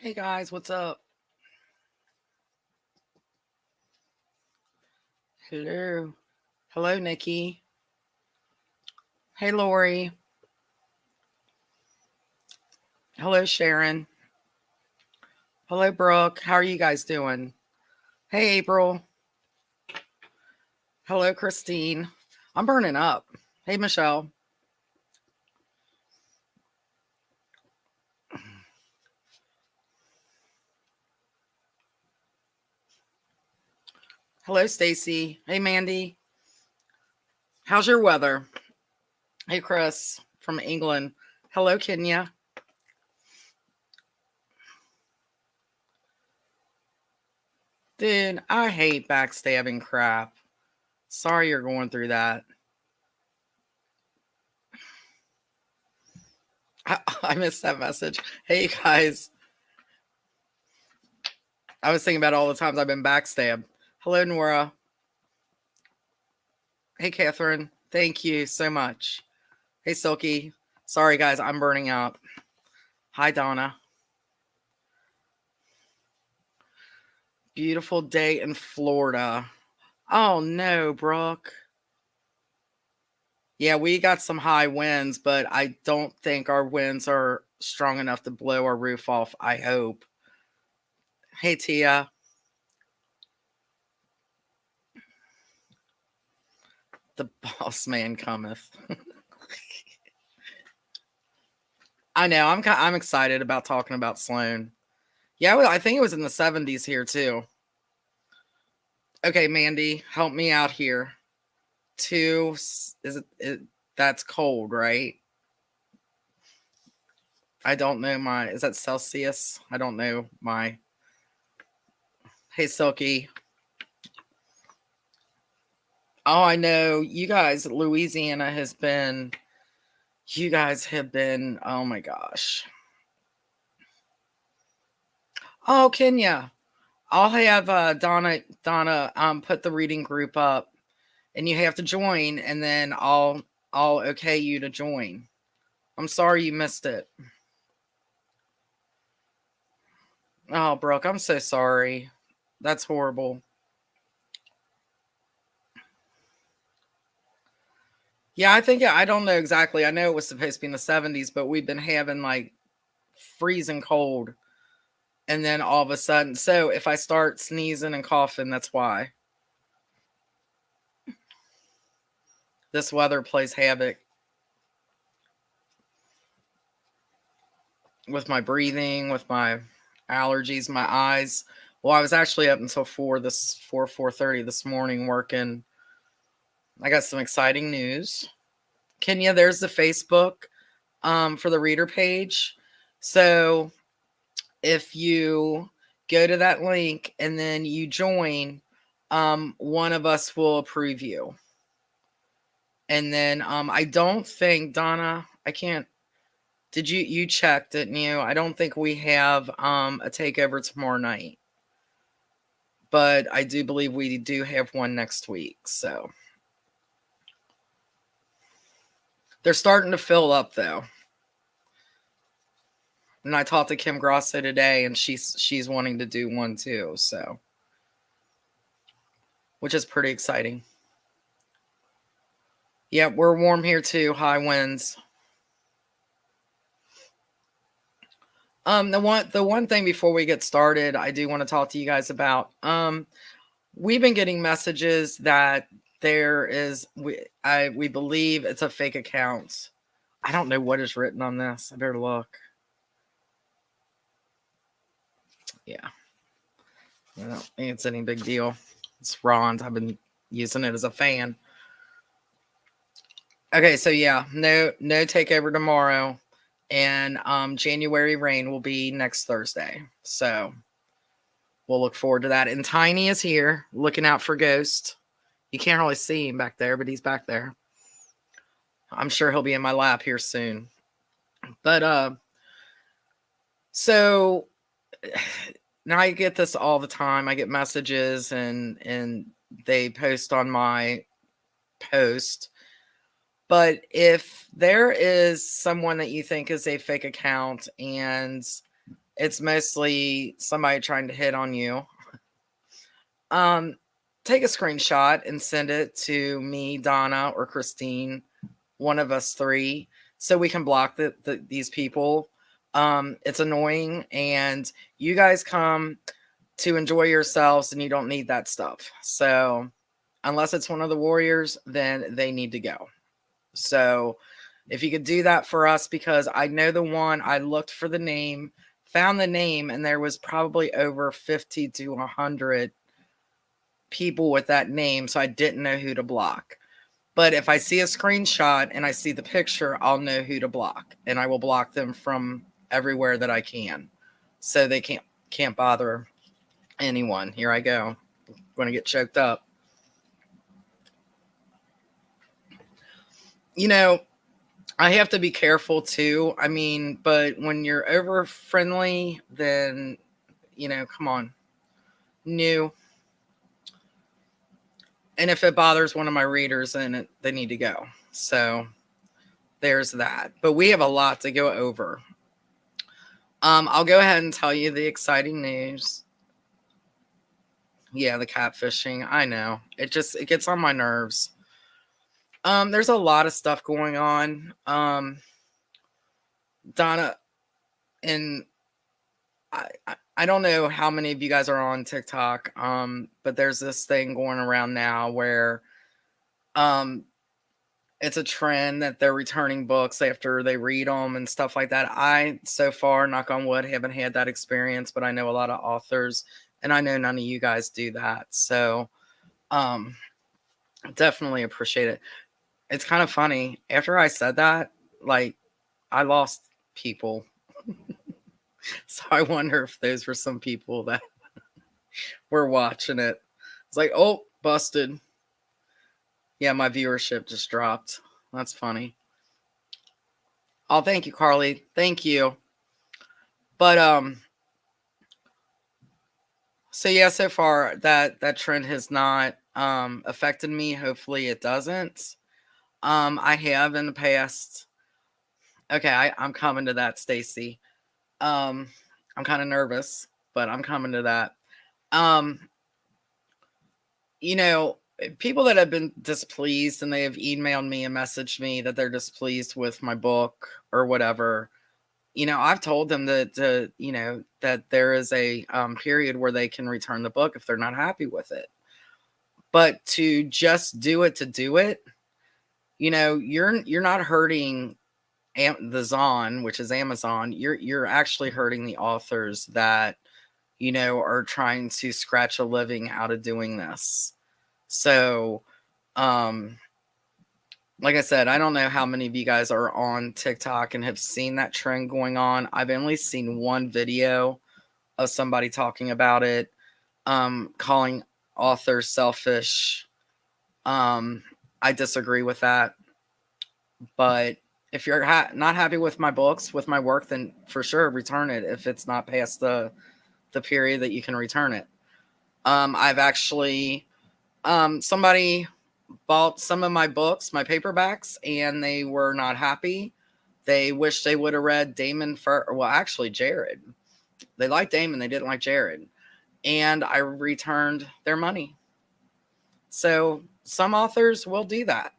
Hey guys, what's up? Hello. Hello, Nikki. Hey, Lori. Hello, Sharon. Hello, Brooke. How are you guys doing? Hey, April. Hello, Christine. I'm burning up. Hey, Michelle. Hello, Stacy. Hey, Mandy. How's your weather? Hey, Chris from England. Hello, Kenya. Dude, I hate backstabbing crap. Sorry you're going through that. I missed that message. Hey, guys. I was thinking about all the times I've been backstabbed. Hello, Nora. Hey, Catherine. Thank you so much. Hey, Silky. Sorry, guys. I'm burning up. Hi, Donna. Beautiful day in Florida. Oh, no, Brooke. Yeah, we got some high winds, but I don't think our winds are strong enough to blow our roof off. I hope. Hey, Tia. The boss man cometh. I know. I'm excited about talking about Sloan. Yeah, well, I think it was in the 70s here too. Okay, Mandy, help me out here. Two is it that's cold, right? I don't know my is that Celsius? I don't know my Hey Silky. Oh, I know you guys, Louisiana has been you guys have been oh my gosh. Oh, Kenya. I'll have Donna put the reading group up and you have to join and then I'll okay you to join. I'm sorry you missed it. Oh, Brooke, I'm so sorry. That's horrible. Yeah, I think I don't know exactly. I know it was supposed to be in the 70s, but we've been having like freezing cold and then all of a sudden. So if I start sneezing and coughing, that's why. This weather plays havoc with my breathing, with my allergies, my eyes. Well, I was actually up until 4:30 this morning working. I got some exciting news. Kenya, there's the Facebook for the reader page. So if you go to that link and then you join, one of us will approve you. And then I don't think Donna, I can't. Did you check? Didn't you? I don't think we have a takeover tomorrow night, but I do believe we do have one next week. So they're starting to fill up though. And I talked to Kim Grosso today, and she's wanting to do one too. So, which is pretty exciting. Yeah, we're warm here too. High winds. The one thing before we get started, I do want to talk to you guys about. We've been getting messages that there is we believe it's a fake account. I don't know what is written on this. I better look. Yeah, I don't think it's any big deal. It's Ron's. I've been using it as a fan. Okay, so yeah, no takeover tomorrow, and January rain will be next Thursday. So we'll look forward to that. And Tiny is here, looking out for Ghost. You can't really see him back there, but he's back there. I'm sure he'll be in my lap here soon. But so now I get this all the time. I get messages and they post on my post. But if there is someone that you think is a fake account and It's mostly somebody trying to hit on you. Take a screenshot and send it to me, Donna, or Christine, one of us three, so we can block these people. It's annoying, and you guys come to enjoy yourselves, and you don't need that stuff. So unless it's one of the warriors, then they need to go. So if you could do that for us, because I know the one, I looked for the name, found the name, and there was probably over 50 to 100 people with that name, so I didn't know who to block. But if I see a screenshot and I see the picture, I'll know who to block, and I will block them from everywhere that I can, so they can't bother anyone. Here I go. I'm going to get choked up. You know, I have to be careful too. I mean, but when you're over friendly, then, come on. New. And if it bothers one of my readers, then they need to go. So there's that. But we have a lot to go over. I'll go ahead and tell you the exciting news. Yeah, the catfishing. I know. It gets on my nerves. There's a lot of stuff going on. Donna, and I don't know how many of you guys are on TikTok, but there's this thing going around now where it's a trend that they're returning books after they read them and stuff like that. I, so far, knock on wood, haven't had that experience, but I know a lot of authors, and I know none of you guys do that. So definitely appreciate it. It's kind of funny. After I said that, like, I lost people. So I wonder if those were some people that were watching it. It's like, oh, busted. Yeah, my viewership just dropped. That's funny. Oh, thank you, Carly. Thank you. But so yeah, so far that trend has not affected me. Hopefully it doesn't. I have in the past. Okay, I'm coming to that, Stacy. I'm kind of nervous, but I'm coming to that. People that have been displeased and they have emailed me and messaged me that they're displeased with my book or whatever, I've told them that, that there is a period where they can return the book if they're not happy with it. But to just do it to do it, you're not hurting the Zon, which is Amazon. You're actually hurting the authors that, are trying to scratch a living out of doing this. So, like I said, I don't know how many of you guys are on TikTok and have seen that trend going on. I've only seen one video of somebody talking about it, calling authors selfish. I disagree with that. But if you're not happy with my books, with my work, then for sure return it if it's not past the period that you can return it. I've actually... somebody bought some of my books, my paperbacks, and they were not happy. They wish they would have read Damon well, actually Jared. They liked Damon, they didn't like Jared. And I returned their money. So some authors will do that.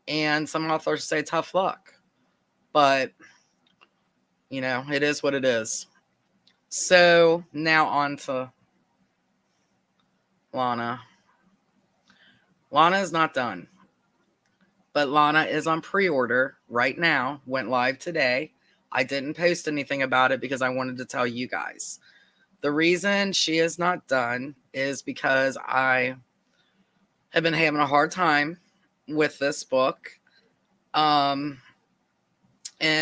And some authors say tough luck. But, it is what it is. So now on to Lana. Lana is not done. But Lana is on pre-order right now. Went live today. I didn't post anything about it because I wanted to tell you guys. The reason she is not done is because I have been having a hard time with this book. And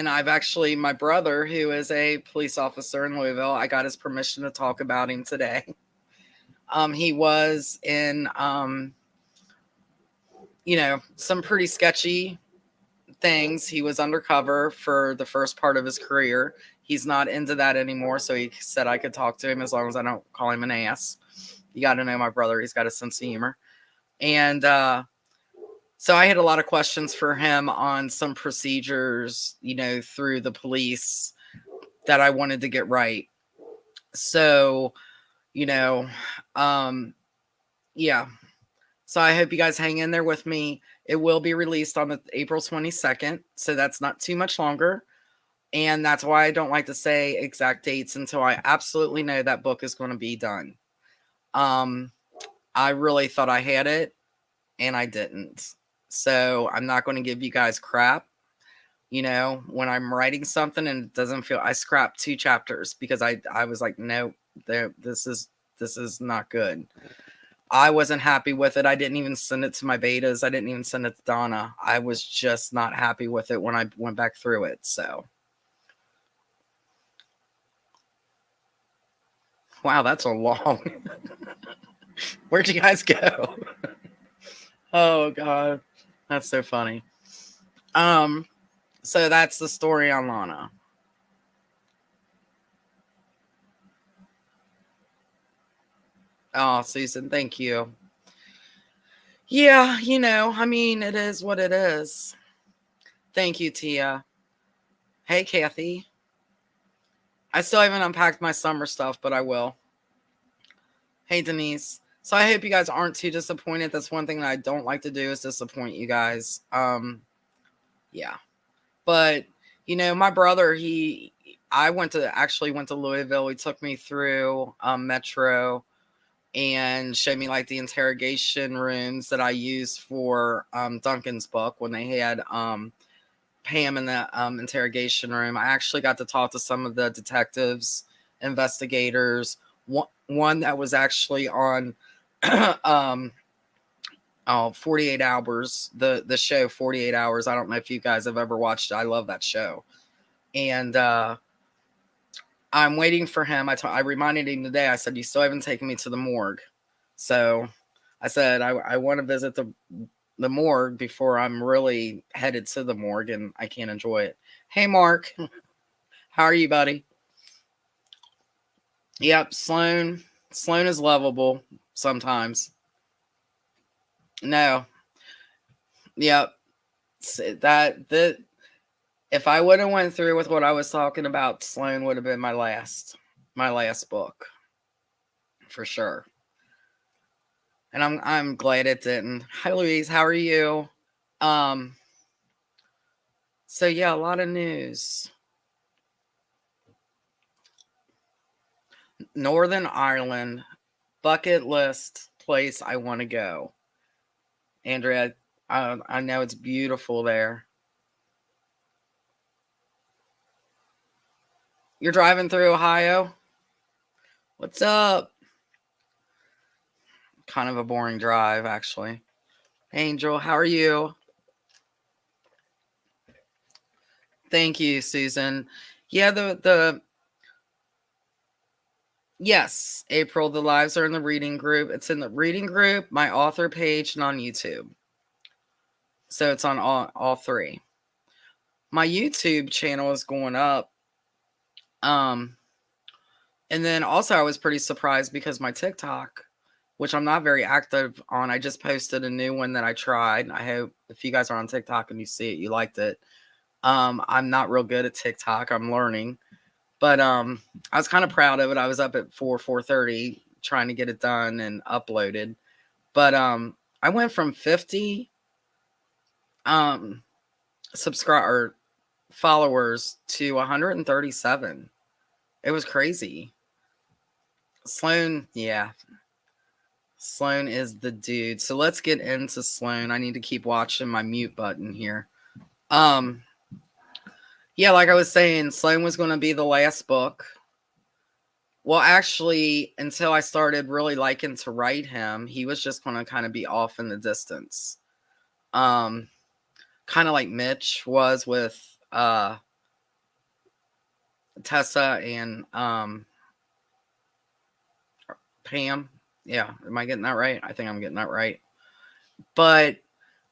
I've actually, my brother, who is a police officer in Louisville, I got his permission to talk about him today. He was in... some pretty sketchy things. He was undercover for the first part of his career. He's not into that anymore, so he said I could talk to him as long as I don't call him an ass. You got to know my brother. He's got a sense of humor. And so I had a lot of questions for him on some procedures, through the police that I wanted to get right. So, you know, um, yeah. So I hope you guys hang in there with me. It will be released on the April 22nd, so that's not too much longer. And that's why I don't like to say exact dates until I absolutely know that book is going to be done. Um, I really thought I had it, and I didn't. So I'm not going to give you guys crap. When I'm writing something and it doesn't feel, I scrapped 2 chapters because I was like, no, this is not good. I wasn't happy with it. I didn't even send it to my betas. I didn't even send it to Donna. I was just not happy with it when I went back through it. So, wow, that's a long. Where'd you guys go? Oh God, that's so funny. So that's the story on Lana. Oh, Susan, thank you. Yeah, I mean, it is what it is. Thank you, Tia. Hey, Kathy. I still haven't unpacked my summer stuff, but I will. Hey, Denise. So I hope you guys aren't too disappointed. That's one thing that I don't like to do is disappoint you guys. Yeah. But, my brother, I actually went to Louisville. He took me through Metro and showed me like the interrogation rooms that I used for Duncan's book when they had Pam in the interrogation room. I actually got to talk to some of the detectives, investigators. One that was actually on 48 hours, the show 48 hours. I don't know if you guys have ever watched it. I love that show. And I'm waiting for him. I reminded him today. I said, you still haven't taken me to the morgue. So I said, I want to visit the morgue before I'm really headed to the morgue and I can't enjoy it. Hey, Mark. How are you, buddy? Yep, Sloan. Sloan is lovable sometimes. No. Yep. That if I would have went through with what I was talking about, Sloan would have been my last book. For sure. And I'm glad it didn't. Hi Louise, how are you? Um so yeah, a lot of news. Northern Ireland, bucket list place I want to go. Andrea, I know it's beautiful there. You're driving through Ohio? What's up? Kind of a boring drive, actually. Angel, how are you? Thank you, Susan. Yeah, the yes, April, the lives are in the reading group. It's in the reading group, my author page, and on YouTube. So it's on all three. My YouTube channel is going up. Um, and then also I was pretty surprised because my TikTok, which I'm not very active on, I just posted a new one that I tried. I hope if you guys are on TikTok and you see it, you liked it. I'm not real good at TikTok. I'm learning. But I was kind of proud of it. I was up at 4:30 trying to get it done and uploaded. But I went from 50 um subscriber followers to 137. It was crazy. Sloan, yeah. Sloan is the dude. So let's get into Sloan. I need to keep watching my mute button here. Um yeah, like I was saying, Sloan was going to be the last book. Well, actually, until I started really liking to write him, he was just going to kind of be off in the distance. Um, kind of like Mitch was with Tessa and Pam. Yeah, am I getting that right? I think I'm getting that right. But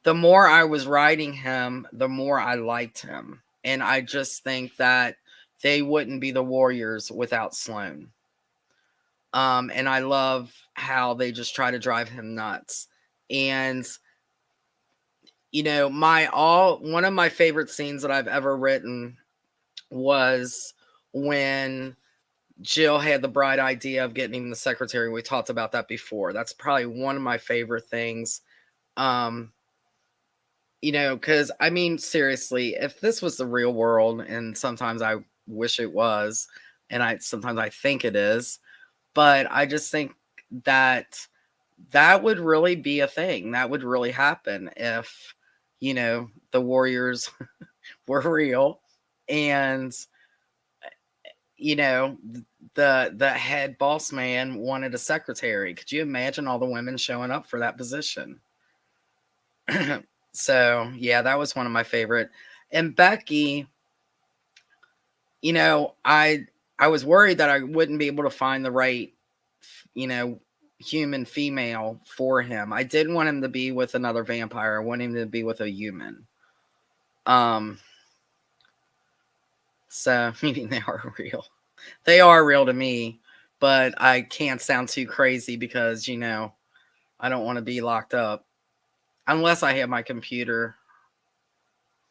the more I was writing him, the more I liked him. And I just think that they wouldn't be the Warriors without Sloan. And I love how they just try to drive him nuts. And one of my favorite scenes that I've ever written was when Jill had the bright idea of getting him the secretary. We talked about that before. That's probably one of my favorite things. Um, because I mean, seriously, if this was the real world, and sometimes I wish it was, and sometimes I think it is, but I just think that that would really be a thing. That would really happen if, the Warriors were real, and you know the head boss man wanted a secretary. Could you imagine all the women showing up for that position? So yeah, that was one of my favorite. And Becky, I was worried that I wouldn't be able to find the right, you know human female for him. I didn't want him to be with another vampire. I want him to be with a human. um so meaning they are real. They are real to me, but I can't sound too crazy because, I don't want to be locked up. Unless I have my computer,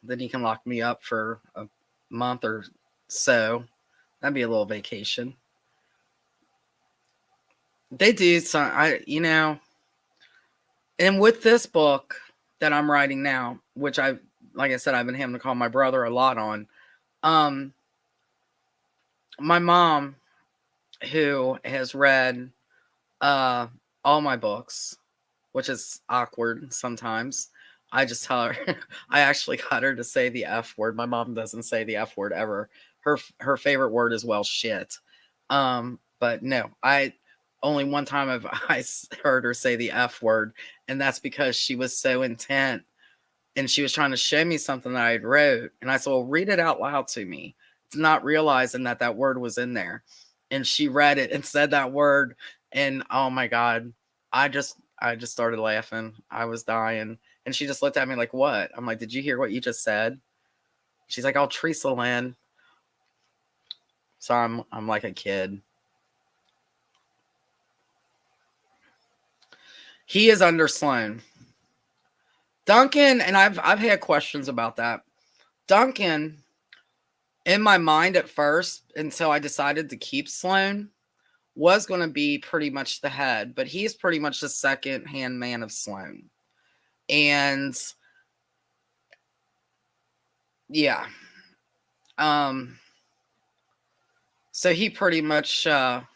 then he can lock me up for a month or so. That'd be a little vacation. They do some, and with this book that I'm writing now, which like I said, I've been having to call my brother a lot on. Um, my mom, who has read uh all my books, which is awkward sometimes. I just tell her, I actually got her to say the F word. My mom doesn't say the F word ever. Her favorite word is, well, shit. But no, I only one time have heard her say the F word, and that's because she was so intent and she was trying to show me something that I had wrote, and I said, well, read it out loud to me. It's not realizing that word was in there. And she read it and said that word, and oh my god, I just started laughing. I was dying. And she just looked at me like, what? I'm like, did you hear what you just said? She's like, oh, Teresa Lynn. So I'm like a kid. He is under Sloan. Duncan, and I've had questions about that. Duncan, in my mind at first, until I decided to keep Sloan, was going to be pretty much the head, but he's pretty much the second hand man of Sloan. And yeah. So he pretty much I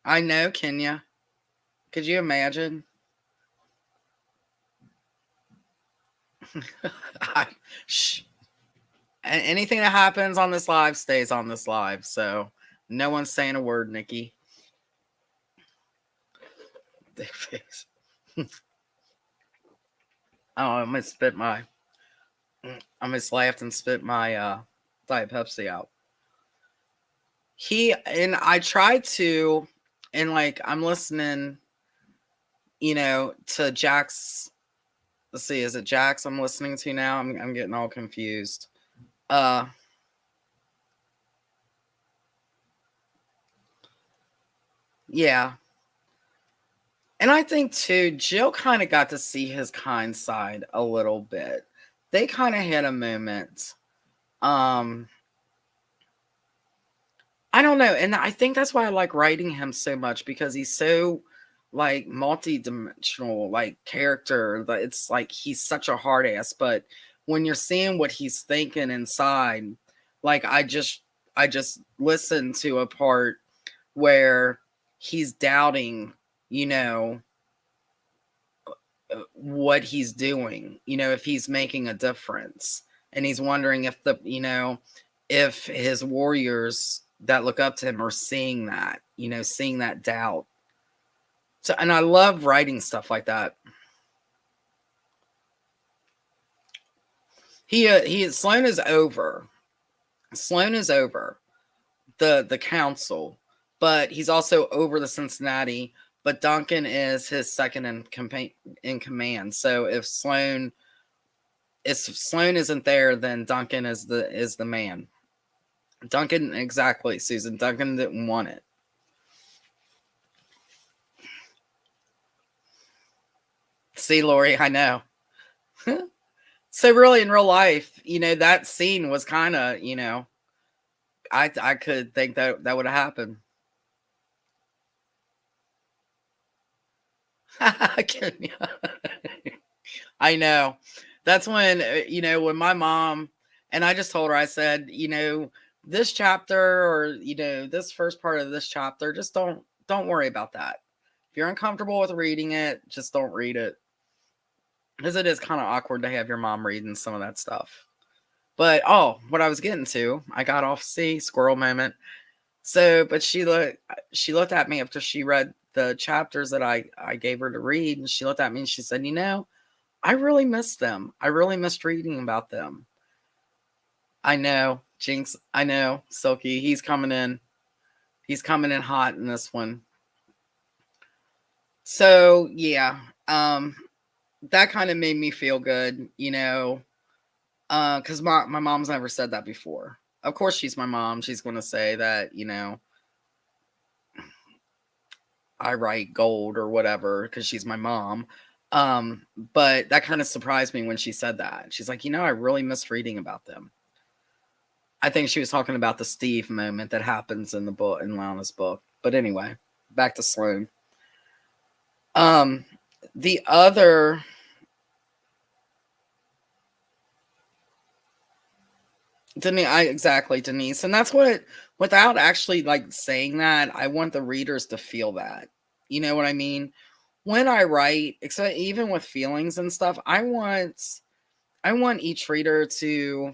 know, Kenya. Could you imagine? Anything that happens on this live stays on this live. So no one's saying a word, Nikki. Oh, I almost spit my. I almost laughed and spit my Diet Pepsi out. I tried to, and like I'm listening, to Jack's. Let's see, is it Jack's I'm listening to now? I'm getting all confused. Yeah. And I think too, Jill kind of got to see his kind side a little bit. They kind of had a moment. Um I don't know, and I think that's why I like writing him so much, because he's so like multi-dimensional, like character. It's like he's such a hard ass, but when you're seeing what he's thinking inside, like I just listened to a part where he's doubting, you know, what he's doing, if he's making a difference. And he's wondering if his warriors that look up to him are seeing that, seeing that doubt. So, and I love writing stuff like that. Sloan is over. Sloan is over the council, but he's also over the Cincinnati. But Duncan is his second in command. So if Sloan isn't there, then Duncan is the man. Duncan, exactly, Susan. Duncan didn't want it. See, Lori, I know. So really, in real life, that scene was kind of, I could think that that would have happened. I know. That's when, when my mom, and I just told her, I said, this chapter, or, this first part of this chapter, just don't worry about that. If you're uncomfortable with reading it, just don't read it. Because it is kind of awkward to have your mom reading some of that stuff. But, what I was getting to, I got off, squirrel moment. So, but she looked at me after she read the chapters that I gave her to read, and she looked at me and she said, I really miss them. I really missed reading about them. I know, Jinx. I know, Silky. He's coming in. He's coming in hot in this one. So yeah, that kind of made me feel good, because my mom's never said that before. Of course, she's my mom. She's going to say that, I write gold or whatever because she's my mom. But that kind of surprised me when she said that. She's like, I really miss reading about them. I think she was talking about the Steve moment that happens in the book, in Lana's book. But anyway, back to Sloan. The other Denise, and that's what, without actually like saying that, I want the readers to feel that. You know what I mean? When I write, except even with feelings and stuff, I want each reader to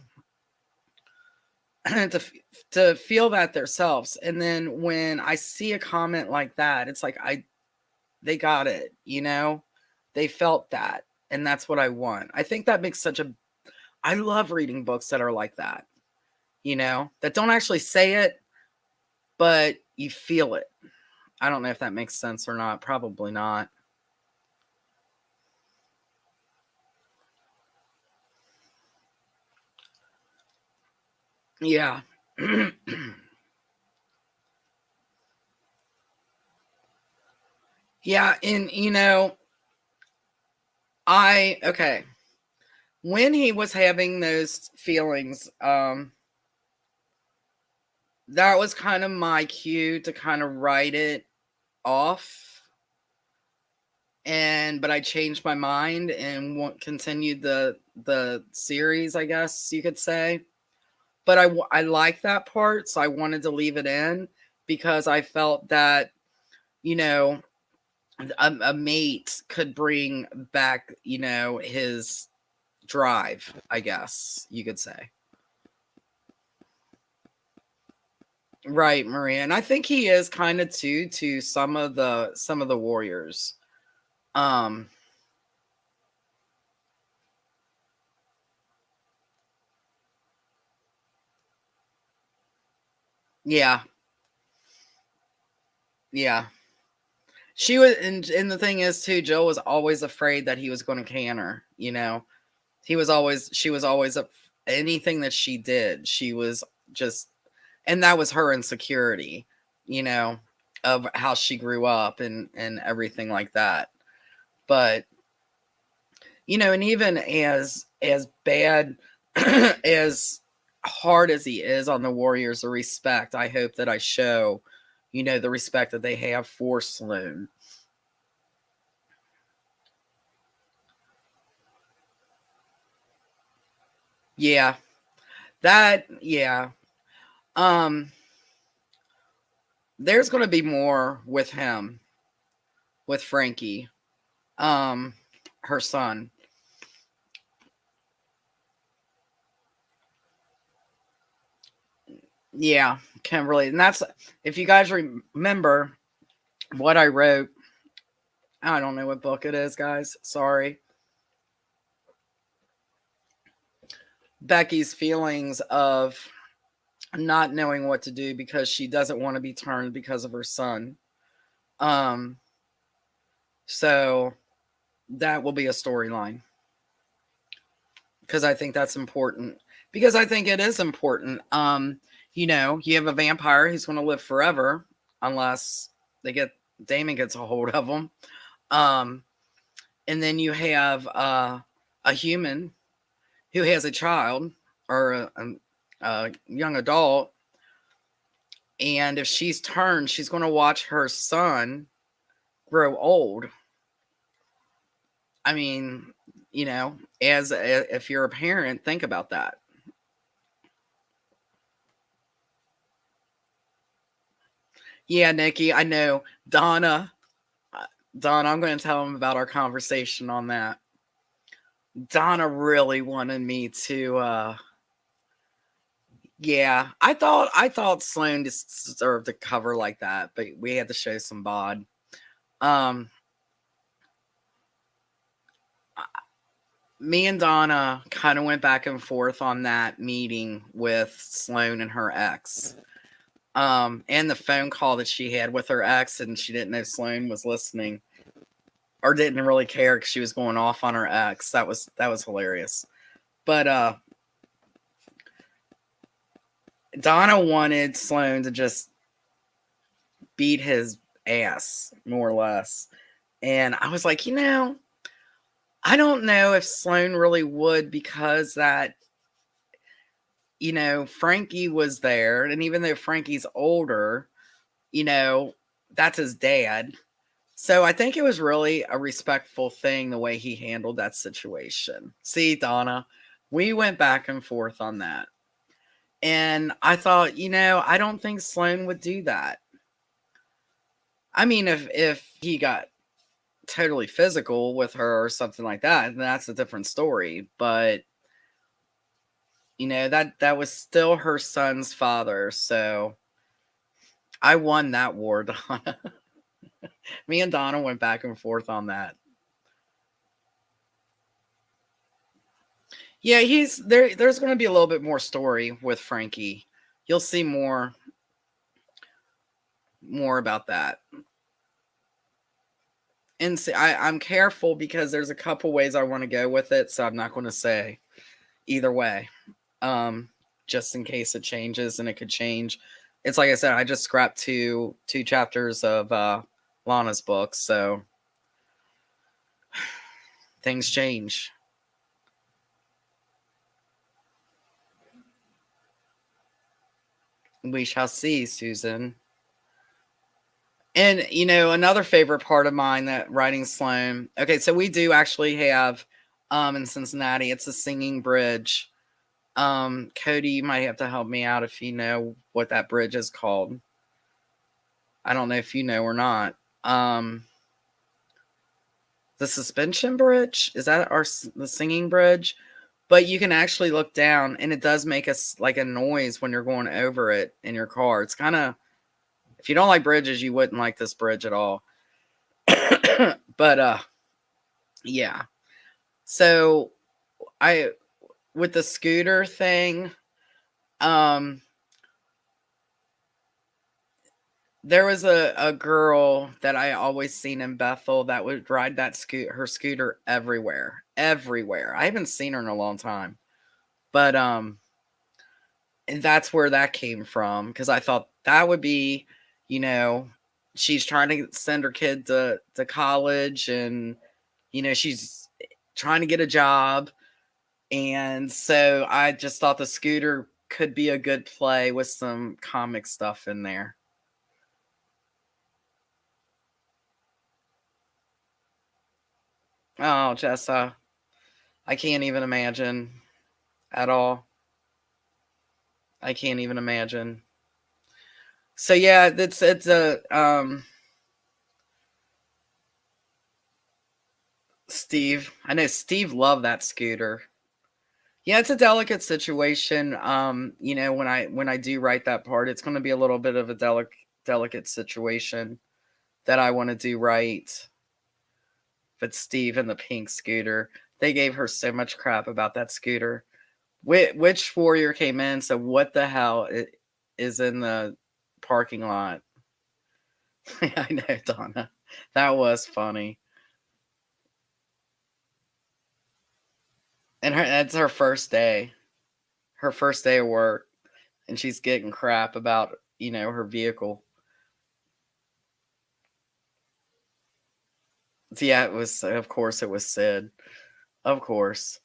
to feel that themselves. And then when I see a comment like that, it's like they got it, they felt that, and that's what I want. I think that makes I love reading books that are like that, that don't actually say it, but you feel it. I don't know if that makes sense or not. Probably not. Yeah. Yeah, and okay. When he was having those feelings, that was kind of my cue to kind of write it off. But I changed my mind and continued the series, I guess you could say. But I like that part, so I wanted to leave it in because I felt that, a mate could bring back, his drive, I guess you could say. Right, Maria. And I think he is kind of too to some of the warriors. Um yeah. Yeah. She was, and the thing is too, Joe was always afraid that he was going to can her. She was always anything that she did, she was just, and that was her insecurity, you know, of how she grew up and everything like that. But, and even as bad as hard as he is on the Warriors, the respect I hope that I show, the respect that they have for Sloan. Yeah. Yeah. Um, there's gonna be more with him, with Frankie, um, her son. Yeah, can't really, and that's, if you guys remember what I wrote. I don't know what book it is, guys. Sorry. Becky's feelings of not knowing what to do because she doesn't want to be turned because of her son. Um, so that will be a storyline because I think that's important. Because I think it is important. You have a vampire who's going to live forever unless they get Damon gets a hold of him. Um, and then you have a human who has a child or a young adult And if she's turned, she's going to watch her son grow old. I mean, if you're a parent, think about that. Yeah, Nikki, I know. Donna, I'm going to tell him about our conversation on that. Donna really wanted me to yeah, I thought Sloan deserved a cover like that, but we had to show some bod. Um Me and Donna kind of went back and forth on that meeting with Sloan and her ex. And the phone call that she had with her ex, and she didn't know Sloan was listening or didn't really care because she was going off on her ex. That was hilarious. But Donna wanted Sloan to just beat his ass, more or less. And I was like, I don't know if Sloan really would, because Frankie was there. And even though Frankie's older, that's his dad. So I think it was really a respectful thing the way he handled that situation. See, Donna, we went back and forth on that. And I thought, I don't think Sloan would do that. I mean, if he got totally physical with her or something like that, then that's a different story. But that was still her son's father, so I won that war, Donna. Me and Donna went back and forth on that. Yeah, he's there. There's going to be a little bit more story with Frankie. You'll see more about that. And see, I'm careful because there's a couple ways I want to go with it, so I'm not going to say either way. Um, just in case it changes, and it could change. It's like I said, I just scrapped two chapters of Lana's book, so things change. We shall see, Susan. And another favorite part of mine, that writing Sloan. Okay, so we do actually have in Cincinnati, it's a singing bridge. Cody, you might have to help me out if you know what that bridge is called. I don't know if you know or not. The suspension bridge, is that the singing bridge? But you can actually look down, and it does make us like a noise when you're going over it in your car. It's kind of, if you don't like bridges, you wouldn't like this bridge at all. But yeah. So I with the scooter thing, um there was a girl that I always seen in Bethel that would ride her scooter everywhere. Everywhere. I haven't seen her in a long time. But and that's where that came from, because I thought that would be, you know, she's trying to send her kid to college, and she's trying to get a job. And so I just thought the scooter could be a good play with some comic stuff in there. Oh, Jessa, I can't even imagine at all. I can't even imagine. So yeah, it's a Steve. I know Steve loved that scooter. Yeah, it's a delicate situation. When I do write that part, it's going to be a little bit of a delicate situation that I want to do right. But Steve and the pink scooter, they gave her so much crap about that scooter. Which warrior came in? So what the hell is in the parking lot? I know, Donna. That was funny. And that's her first day. Her first day of work. And she's getting crap about, her vehicle. So yeah, of course it was Sid. Of course.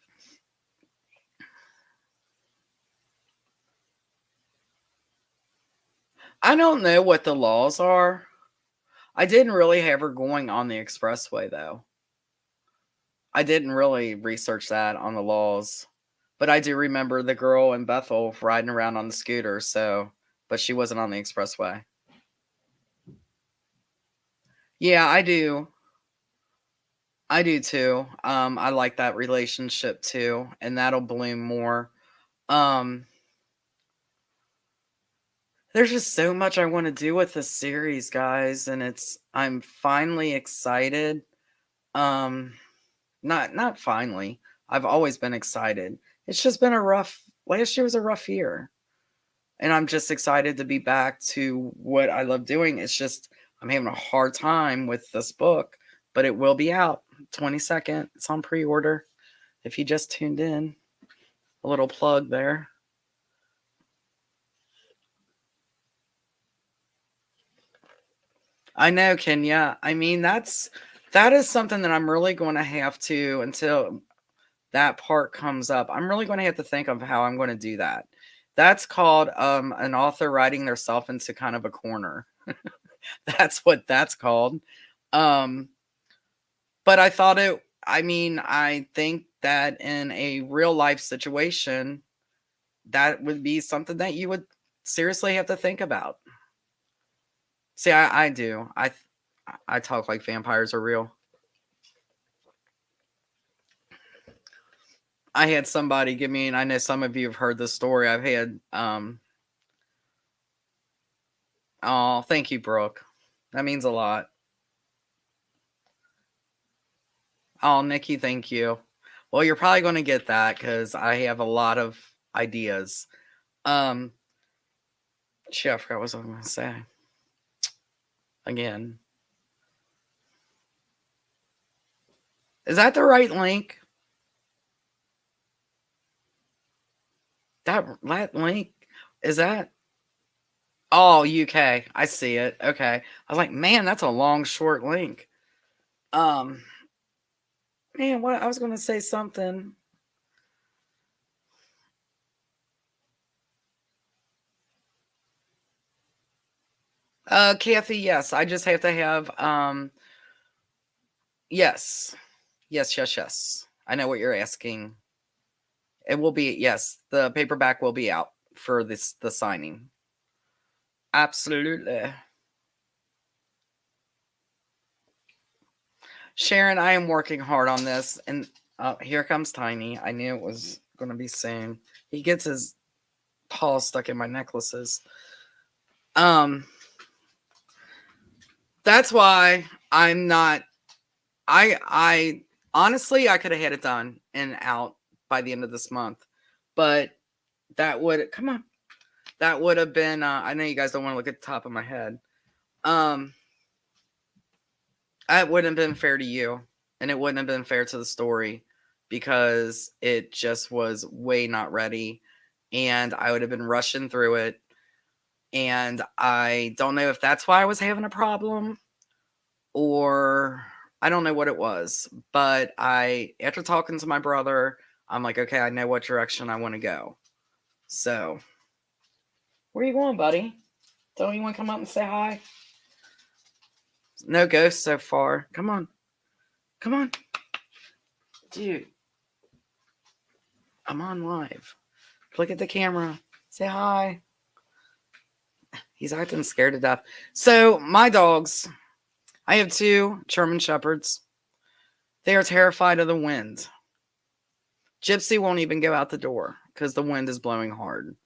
I don't know what the laws are. I didn't really have her going on the expressway, though. I didn't really research that on the laws, but I do remember the girl in Bethel riding around on the scooter, so but she wasn't on the expressway. Yeah, I do. I do too. I like that relationship too, and that'll bloom more. Um, there's just so much I want to do with this series, guys, and I'm finally excited. Um, not finally. I've always been excited. It's just been a rough last year was a rough year. And I'm just excited to be back to what I love doing. It's just I'm having a hard time with this book, but it will be out 22nd. It's on pre-order. If you just tuned in, a little plug there. I know, Kenya. I mean, that is something that I'm really going to have to until that part comes up. I'm really going to have to think of how I'm going to do that. That's called an author writing themselves into kind of a corner. That's what that's called. Um, but I think that in a real life situation, that would be something that you would seriously have to think about. See, I do. I talk like vampires are real. I had somebody give me, and I know some of you have heard this story. I've had, oh, thank you, Brooke. That means a lot. Oh, Nikki, thank you. Well, you're probably going to get that because I have a lot of ideas. Um, shit, I forgot what I was going to say. Again, is that the right link? That link is that? Oh, UK. I see it. Okay. I was like, man, that's a long, short link. Um, man, what I was going to say something. Kathy, yes. I just have to have yes. Yes. I know what you're asking. It will be yes, the paperback will be out for the signing. Absolutely. Sharon, I am working hard on this and here comes Tiny. I knew it was going to be soon. He gets his paws stuck in my necklaces. Um that's why I'm not I honestly I could have had it done and out by the end of this month. But that would come on. That would have been I know you guys don't want to look at the top of my head. Um that wouldn't have been fair to you and it wouldn't have been fair to the story because it just was way not ready and I would have been rushing through it and I don't know if that's why I was having a problem or I don't know what it was, but after talking to my brother, I'm like, okay, I know what direction I want to go. So, where you going, buddy? Don't you want to come up and say hi? No ghosts so far. Come on. Come on. Dude, I'm on live. Look at the camera. Say hi. He's acting scared to death. So, my dogs, I have two German Shepherds. They are terrified of the wind. Gypsy won't even go out the door because the wind is blowing hard.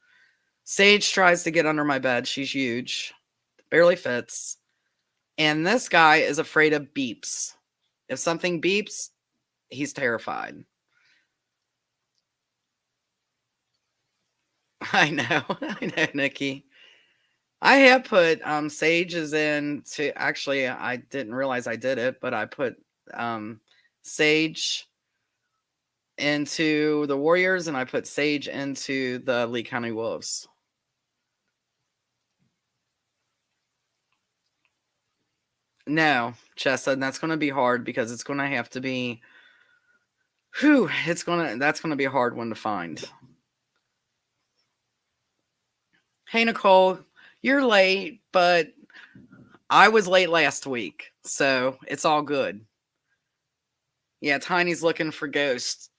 Sage tries to get under my bed. She's huge, barely fits. And this guy is afraid of beeps. If something beeps, he's terrified. I know, I know, Nikki. I have put Sage is in to actually I didn't realize I did it, but I put Sage into the Warriors and I put Sage into the Lee County Wolves. No, Chessa, that's going to be hard because it's going to have to be. Whew, that's going to be a hard one to find. Hey, Nicole, You're late, but I was late last week, so it's all good. Yeah, Tiny's looking for ghosts.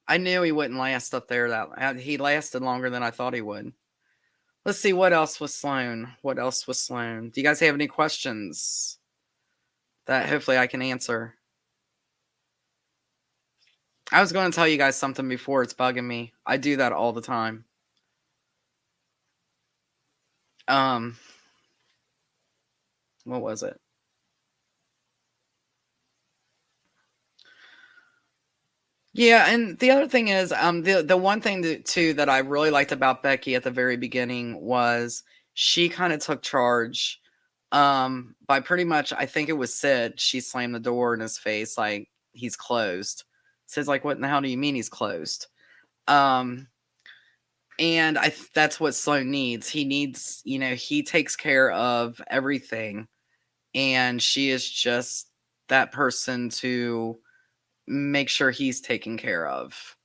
I knew he wouldn't last up there. He lasted longer than I thought he would. Let's see, what else was Sloan? What else was Sloan? Do you guys have any questions that hopefully I can answer? I was going to tell you guys something before. It's bugging me. I do that all the time. What was it? Yeah, and the other thing is, the one thing too that I really liked about Becky at the very beginning was she kind of took charge. By pretty much, I think it was Sid. She slammed the door in his face like he's closed. Sid's like, "What in the hell do you mean he's closed?" Um, and that's what Sloan needs. He needs, he takes care of everything, and she is just that person to make sure he's taken care of.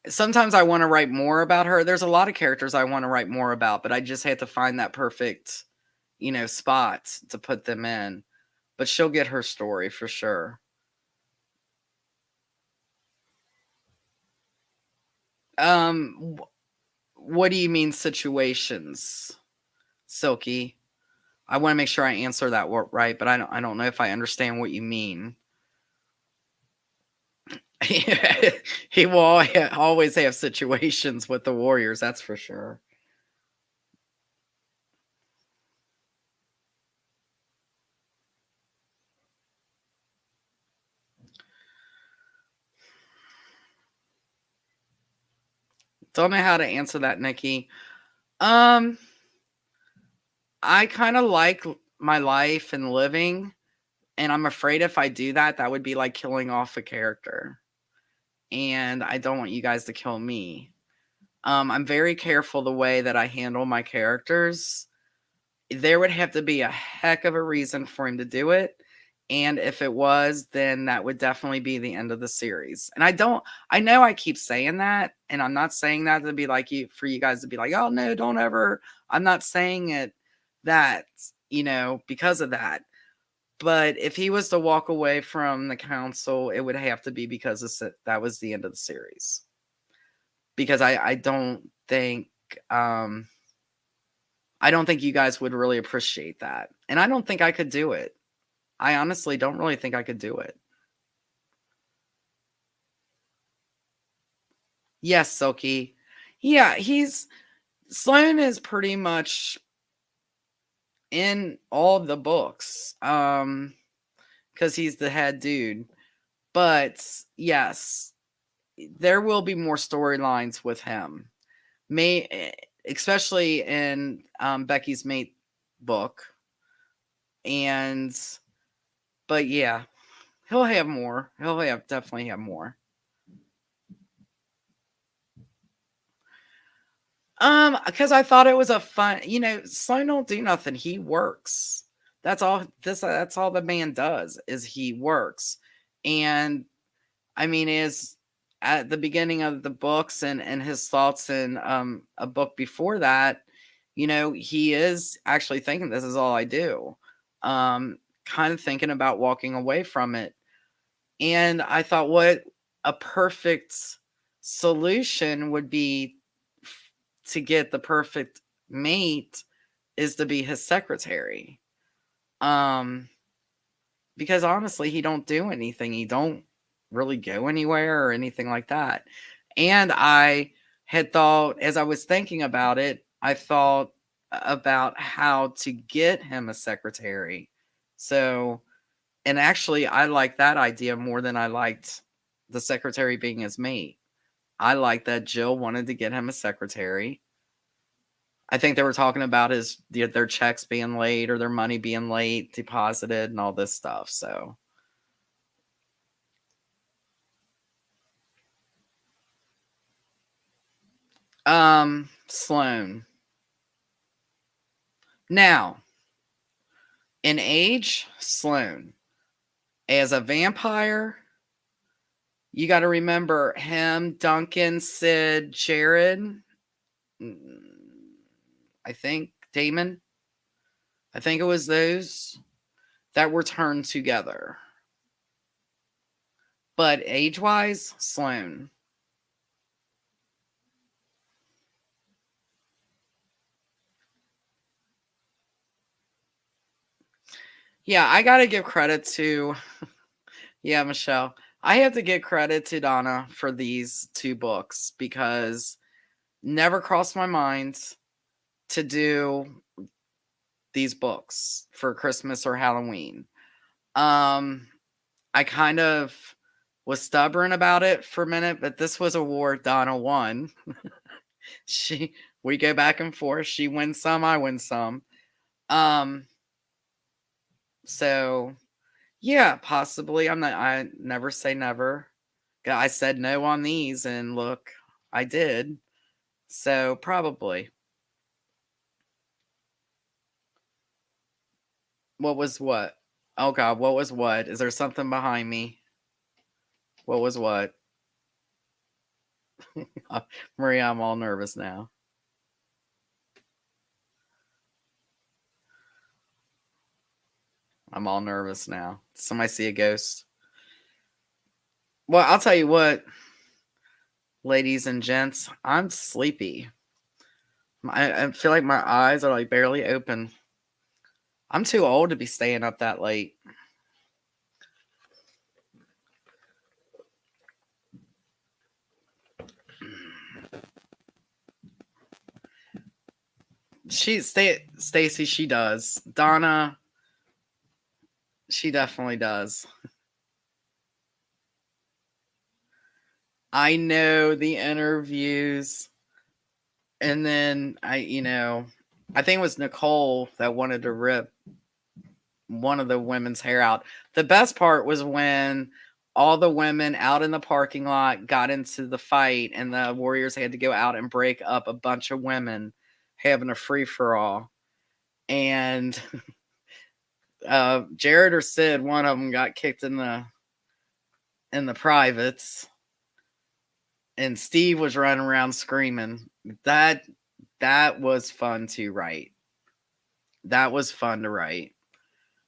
Sometimes I want to write more about her. There's a lot of characters I want to write more about, but I just have to find that perfect, spot to put them in. But she'll get her story for sure. What do you mean situations, Silky? I want to make sure I answer that right, but I don't know if I understand what you mean. He will always have situations with the Warriors, that's for sure. Don't know how to answer that, Nikki. I kind of like my life and living, and I'm afraid if I do that, that would be like killing off a character. And I don't want you guys to kill me. I'm very careful the way that I handle my characters. There would have to be a heck of a reason for him to do it. And if it was, then that would definitely be the end of the series. And I know I keep saying that, and I'm not saying that to be like for you guys to be like, oh no, don't ever. I'm not saying it that, because of that. But if he was to walk away from the council, it would have to be because that was the end of the series. Because I don't think you guys would really appreciate that. And I don't think I could do it. I honestly don't really think I could do it. Yes, Silky. Yeah, Sloan is pretty much in all of the books. Because he's the head dude. But yes, there will be more storylines with him. Especially in Becky's Mate book. But yeah, he'll have more. Definitely have more. Because I thought it was a fun, Sloan don't do nothing. He works. That's all the man does is he works. And I mean, is at the beginning of the books and his thoughts in a book before that, he is actually thinking this is all I do. Kind of thinking about walking away from it. And I thought what a perfect solution would be to get the perfect mate is to be his secretary. Because honestly, he don't do anything. He don't really go anywhere or anything like that. And I had thought, as I was thinking about it, I thought about how to get him a secretary. So, and actually, I like that idea more than I liked the secretary being his mate. I like that Jill wanted to get him a secretary. I think they were talking about their checks being late or their money being late deposited and all this stuff. So, Sloan. Now, in age, Sloan. As a vampire, You got to remember him, Duncan, Sid, Jared, I think Damon. I think it was those that were turned together. But age-wise, Sloan. Yeah, I got to give credit to, yeah, Michelle. I have to give credit to Donna for these two books because never crossed my mind to do these books for Christmas or Halloween. I kind of was stubborn about it for a minute, but this was a war Donna won. We go back and forth. She wins some, I win some. So yeah, possibly. I never say never. I said no on these and look, I did. So probably. What was what? Oh God, what was what? Is there something behind me? What was what? Maria, I'm all nervous now. I'm all nervous now. Somebody see a ghost? Well, I'll tell you what, ladies and gents, I'm sleepy. I feel like my eyes are like barely open. I'm too old to be staying up that late. Stacy, she does. Donna, she definitely does. I know the interviews. And then I think it was Nicole that wanted to rip one of the women's hair out. The best part was when all the women out in the parking lot got into the fight and the Warriors had to go out and break up a bunch of women having a free for all. And Jared or Sid, one of them got kicked in the privates, and Steve was running around screaming. That was fun to write. That was fun to write.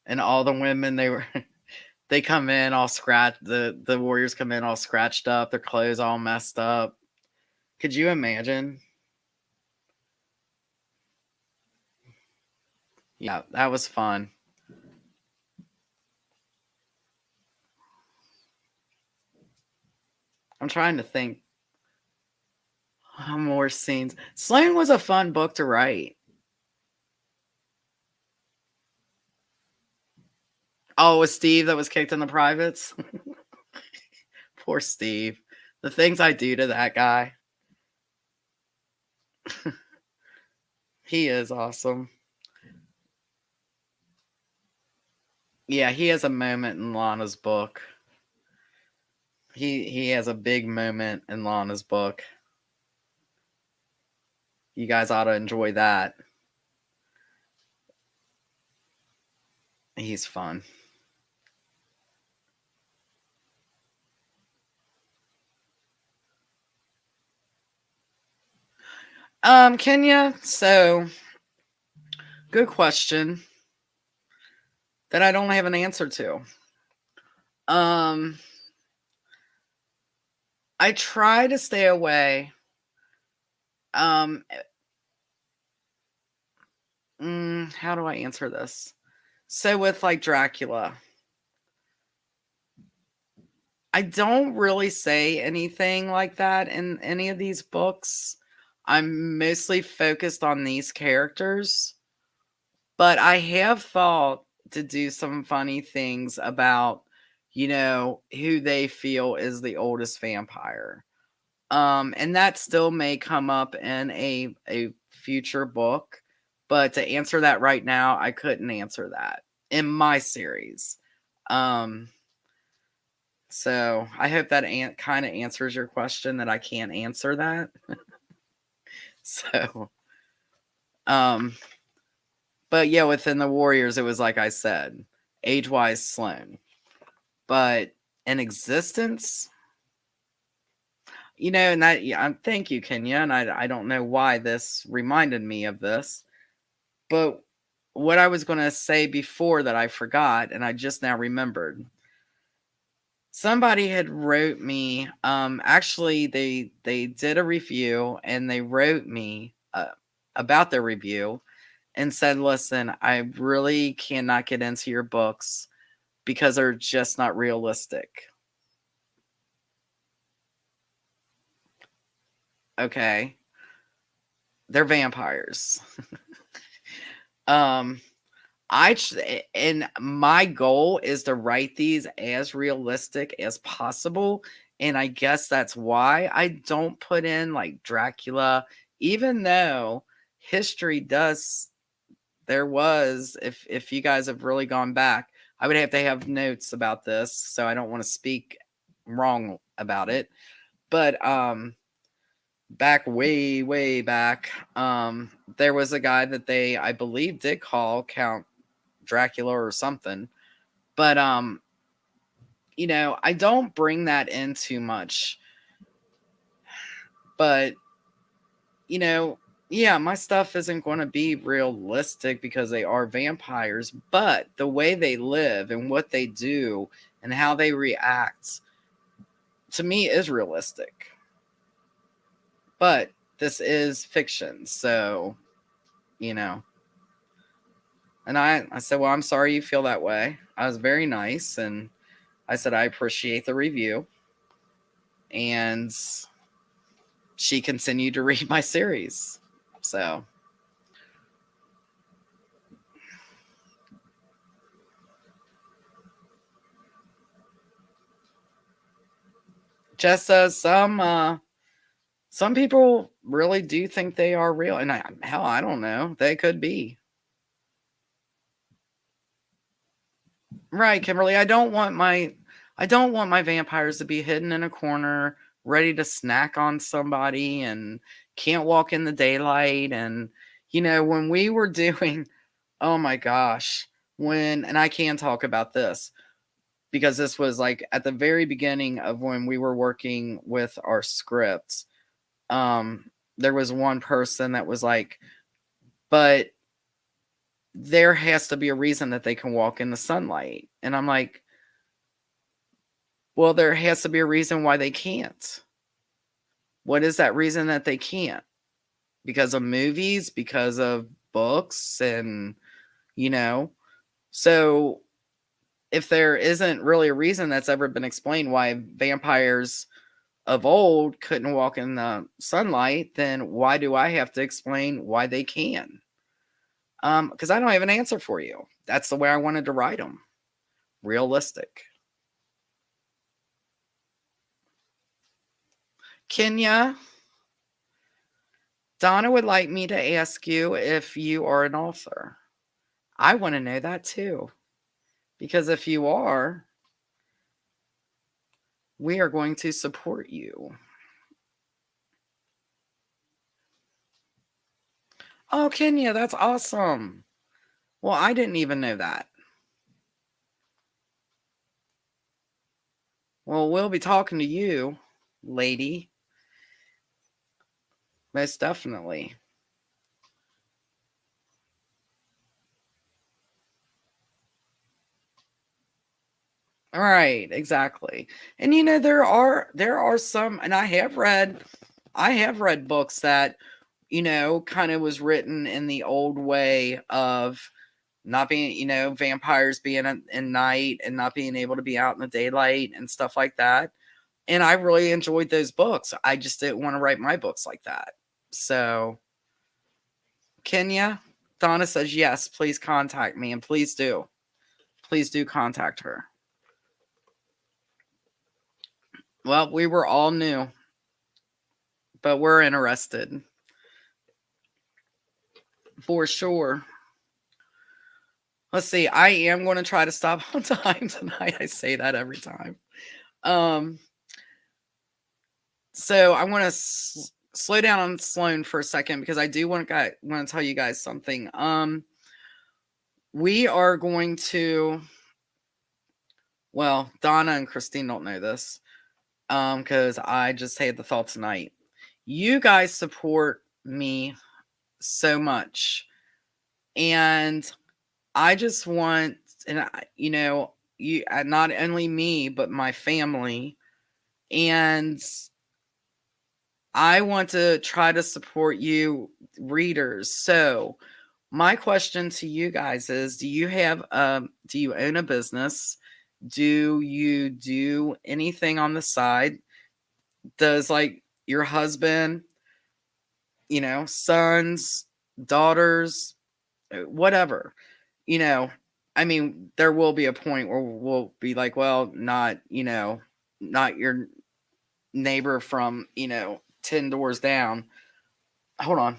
And all the women, they come in all scratched. The Warriors come in all scratched up, their clothes all messed up. Could you imagine? Yeah, that was fun. I'm trying to think more scenes. Sloan was a fun book to write. Oh, it was Steve that was kicked in the privates? Poor Steve. The things I do to that guy. He is awesome. Yeah, he has a moment in Lana's book. He has a big moment in Lana's book. You guys ought to enjoy that. He's fun. Kenya, so good question that I don't have an answer to. I try to stay away. How do I answer this? So with like Dracula, I don't really say anything like that in any of these books. I'm mostly focused on these characters, but I have thought to do some funny things about, who they feel is the oldest vampire. And that still may come up in a future book, but to answer that right now, I couldn't answer that in my series. So I hope that kind of answers your question that I can't answer that. So, but yeah, within the Warriors, it was like I said, age-wise Sloan. But in existence, And that, yeah, thank you, Kenya. And I don't know why this reminded me of this, but what I was going to say before that I forgot, and I just now remembered. Somebody had wrote me. Actually, they did a review, and they wrote me about their review, and said, "Listen, I really cannot get into your books because they're just not realistic." Okay, they're vampires. um, and my goal is to write these as realistic as possible, and I guess that's why I don't put in like Dracula, even though history does. There was, if you guys have really gone back, I would have to have notes about this, so I don't want to speak wrong about it. But back way back, there was a guy that they, I believe, did call Count Dracula or something. But I don't bring that in too much. But yeah, my stuff isn't going to be realistic because they are vampires, but the way they live and what they do and how they react to me is realistic. But this is fiction, so, you know. And I said, "Well, I'm sorry you feel that way." I was very nice, and I said, "I appreciate the review." And she continued to read my series. So, just as some people really do think they are real, and hell, I don't know. They could be. Right, Kimberly. I don't want my vampires to be hidden in a corner, ready to snack on somebody and can't walk in the daylight. And when we were doing, oh my gosh, and I can talk about this because this was like at the very beginning of when we were working with our scripts. There was one person that was like, "But there has to be a reason that they can walk in the sunlight." And I'm like, "Well, there has to be a reason why they can't. What is that reason that they can't? Because of movies, because of books, and you know so if there isn't really a reason that's ever been explained why vampires of old couldn't walk in the sunlight, then why do I have to explain why they can?" Because I don't have an answer for you. That's the way I wanted to write them. Realistic. Kenya, Donna would like me to ask you if you are an author. I want to know that too. Because if you are, we are going to support you. Oh, Kenya, that's awesome. Well, I didn't even know that. Well, we'll be talking to you, lady. Most definitely. All right, exactly. And there are some, and I have read books that kind of was written in the old way of not being, vampires being in night and not being able to be out in the daylight and stuff like that. And I really enjoyed those books. I just didn't want to write my books like that. So, Kenya, Donna says, yes, please contact me, and please do. Please do contact her. Well, we were all new, but we're interested for sure. Let's see. I am going to try to stop on time tonight. I say that every time. Um, so I'm going to slow down on Sloan for a second because I do want to tell you guys something. We are going to. Well, Donna and Christine don't know this. Because I just had the thought tonight. You guys support me so much, and I just want, and you not only me but my family, and I want to try to support you readers. So my question to you guys is, do you own a business? Do you do anything on the side? Does like your husband, sons, daughters, whatever, you know, I mean, there will be a point where we'll be like, well, not your neighbor from, 10 doors down. Hold on.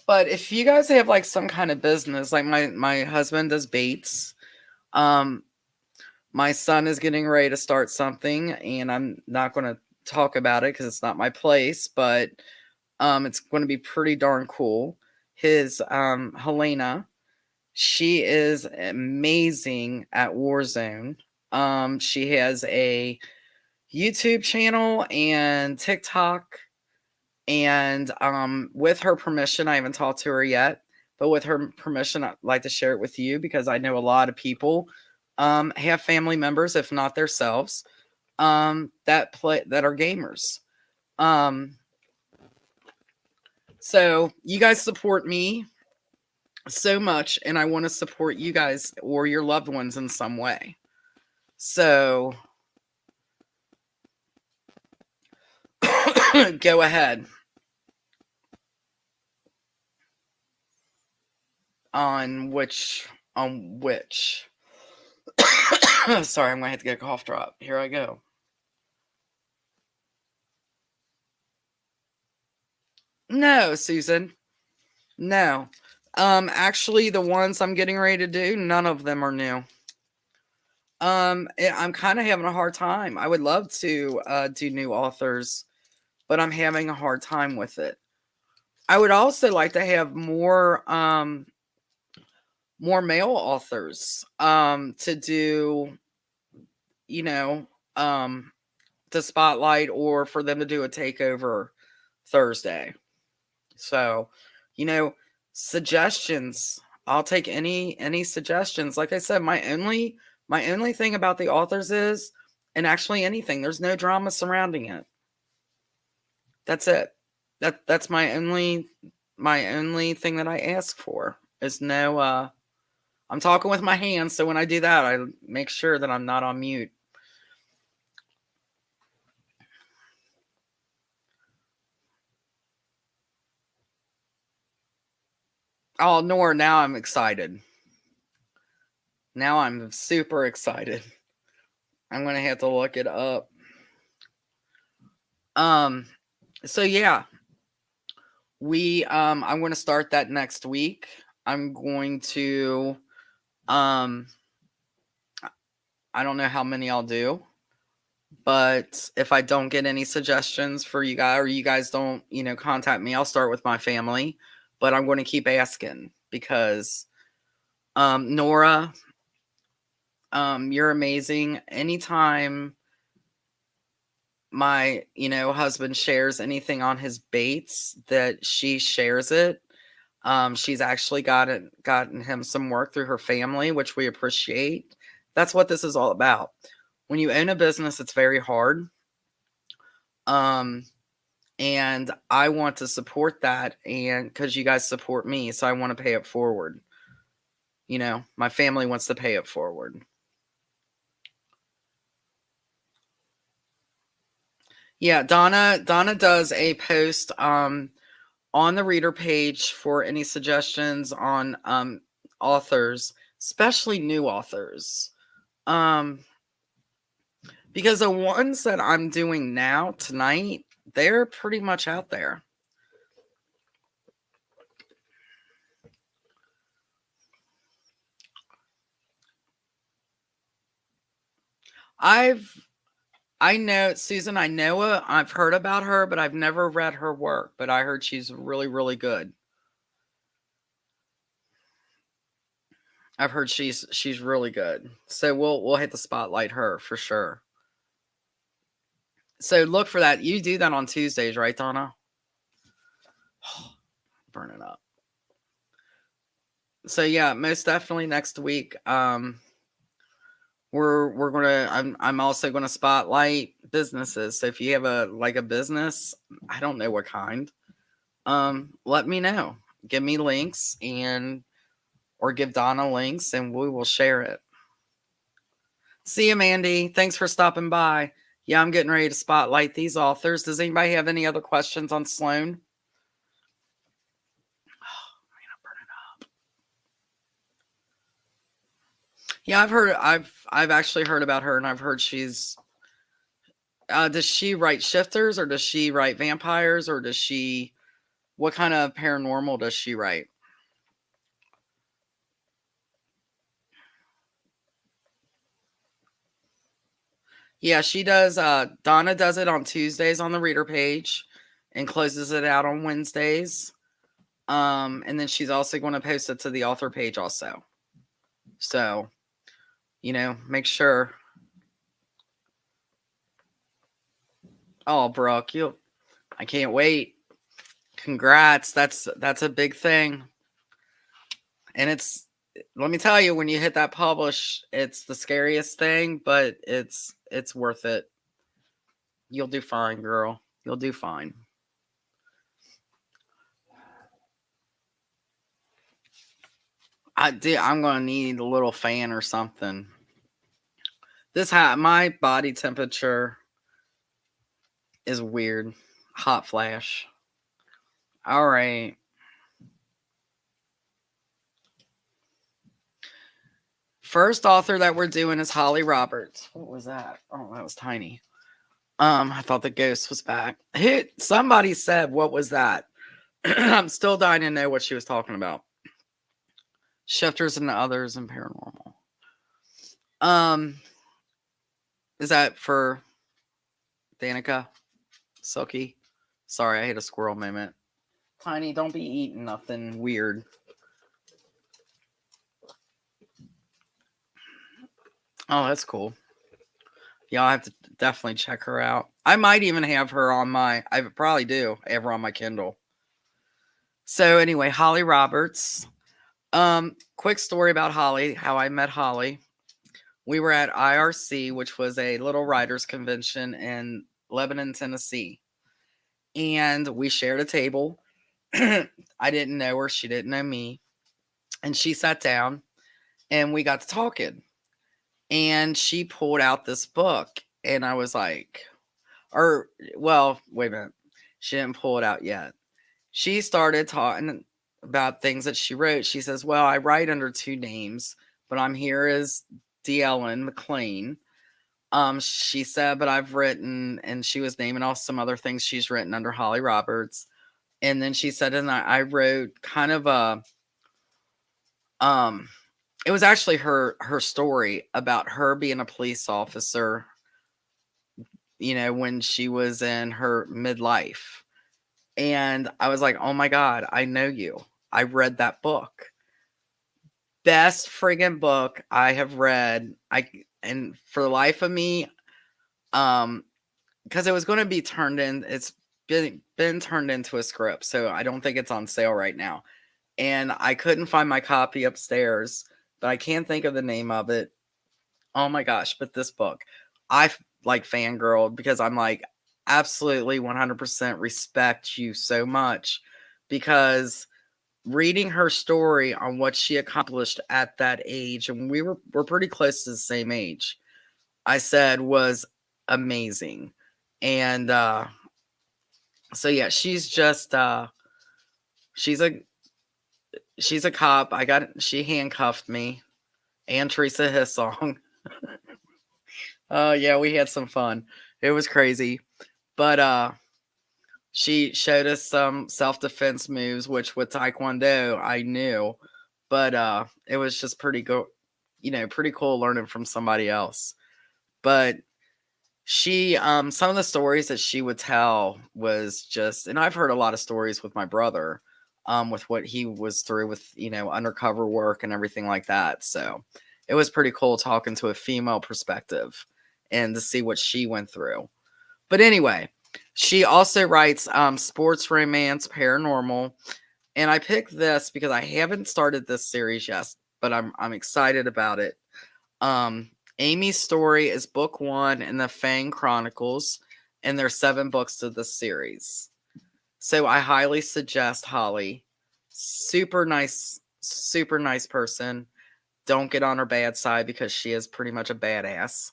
But if you guys have like some kind of business, like my husband does baits. Um, my son is getting ready to start something, and I'm not going to talk about it because it's not my place, but it's going to be pretty darn cool. His Helena, she is amazing at Warzone. She has a YouTube channel and TikTok. And with her permission, I haven't talked to her yet, but with her permission, I'd like to share it with you because I know a lot of people have family members, if not themselves, that are gamers. So you guys support me so much, and I want to support you guys or your loved ones in some way. So go ahead. On which? Sorry, I'm gonna have to get a cough drop. Here I go. No, Susan. No. Actually, the ones I'm getting ready to do, none of them are new. I'm kind of having a hard time. I would love to do new authors, but I'm having a hard time with it. I would also like to have more male authors to do, you know, to spotlight or for them to do a takeover Thursday. So, you know, suggestions. I'll take any suggestions. Like I said, my only thing about the authors is, and actually anything, there's no drama surrounding it. That's it. That's my only thing that I ask for is no I'm talking with my hands, so when I do that, I make sure that I'm not on mute. Oh, Nora, now I'm excited. Now I'm super excited. I'm gonna have to look it up. So yeah, I'm gonna start that next week. I'm going to I don't know how many I'll do, but if I don't get any suggestions for you guys, or you guys don't, contact me, I'll start with my family. But I'm going to keep asking because Nora, you're amazing. Anytime my, husband shares anything on his baits, that she shares it. She's actually gotten him some work through her family, which we appreciate. That's what this is all about. When you own a business, it's very hard. And I want to support that, and because you guys support me, so I want to pay it forward. My family wants to pay it forward. Yeah, Donna does a post on the reader page for any suggestions on authors, especially new authors. Because the ones that I'm doing now tonight, they're pretty much out there. I know Susan, I know her. I've heard about her, but I've never read her work, but I heard she's really, really good. I've heard she's really good. So we'll hit the spotlight her for sure. So look for that. You do that on Tuesdays, right, Donna? Burn it up. So yeah, most definitely next week. We're gonna I'm also gonna spotlight businesses. So if you have a business, I don't know what kind, let me know. Give me links or give Donna links and we will share it. See you, Mandy. Thanks for stopping by. Yeah, I'm getting ready to spotlight these authors. Does anybody have any other questions on Sloan? Yeah, I've actually heard about her, and I've heard she's. Does she write shifters, or does she write vampires, or does she? What kind of paranormal does she write? Yeah, she does. Donna does it on Tuesdays on the reader page, and closes it out on Wednesdays. And then she's also going to post it to the author page also. So, make sure. Oh, Brooke, I can't wait. Congrats. That's a big thing. And let me tell you, when you hit that publish, it's the scariest thing, but it's worth it. You'll do fine, girl. You'll do fine. I'm gonna need a little fan or something. My body temperature is weird. Hot flash. All right. First author that we're doing is Holly Roberts. What was that? Oh, that was tiny. I thought the ghost was back. Somebody said, what was that? I'm still dying to know what she was talking about. Shifters and others and paranormal. Is that for Danica? Silky? Sorry, I hit a squirrel moment. Tiny, don't be eating nothing weird. Oh, that's cool. Yeah, I'll have to definitely check her out. I might even have her on I probably do have her on my Kindle. So anyway, Holly Roberts. Quick story about Holly, how I met Holly. We were at IRC, which was a little writers convention in Lebanon, Tennessee. And we shared a table. I didn't know her. She didn't know me. And she sat down and we got to talking. And she pulled out this book. And I was like, wait a minute. She didn't pull it out yet. She started talking about things that she wrote. She says, well, I write under two names, but I'm here as D. Ellen McLean. She said, but I've written, and she was naming off some other things she's written under Holly Roberts. And then she said, and I wrote kind of it was actually her story about her being a police officer, when she was in her midlife. And I was like, oh my God, I know you. I read that book. Best friggin' book I have read. And for the life of me, because it was going to be turned in, it's been turned into a script, so I don't think it's on sale right now. And I couldn't find my copy upstairs, but I can't think of the name of it. Oh my gosh, but this book, I fangirled because I'm like, absolutely 100% respect you so much, because reading her story on what she accomplished at that age, and we're pretty close to the same age, I said was amazing. And so yeah, she's just she's a cop. She handcuffed me and Teresa his song. Oh yeah, we had some fun. It was crazy. But she showed us some self-defense moves, which with Taekwondo I knew. But it was just pretty pretty cool learning from somebody else. But she some of the stories that she would tell was just, and I've heard a lot of stories with my brother. with what he was through with, undercover work and everything like that. So it was pretty cool talking to a female perspective and to see what she went through. But anyway, she also writes sports romance, paranormal, and I picked this because I haven't started this series yet, but I'm excited about it. Amy's story is book 1 in the Fang Chronicles, and there's 7 books to this series. So I highly suggest Holly. Super nice person. Don't get on her bad side because she is pretty much a badass.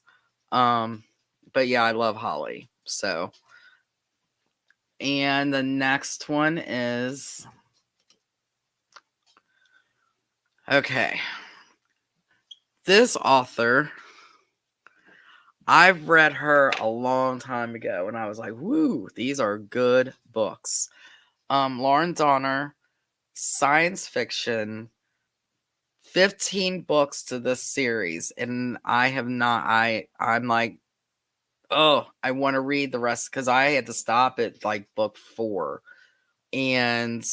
But yeah, I love Holly. So, and the next one is, okay. This author, I've read her a long time ago, and I was like, woo, these are good books. Lauren Donner, science fiction, 15 books to this series, and I have not, I'm like, oh, I want to read the rest because I had to stop at like book 4. And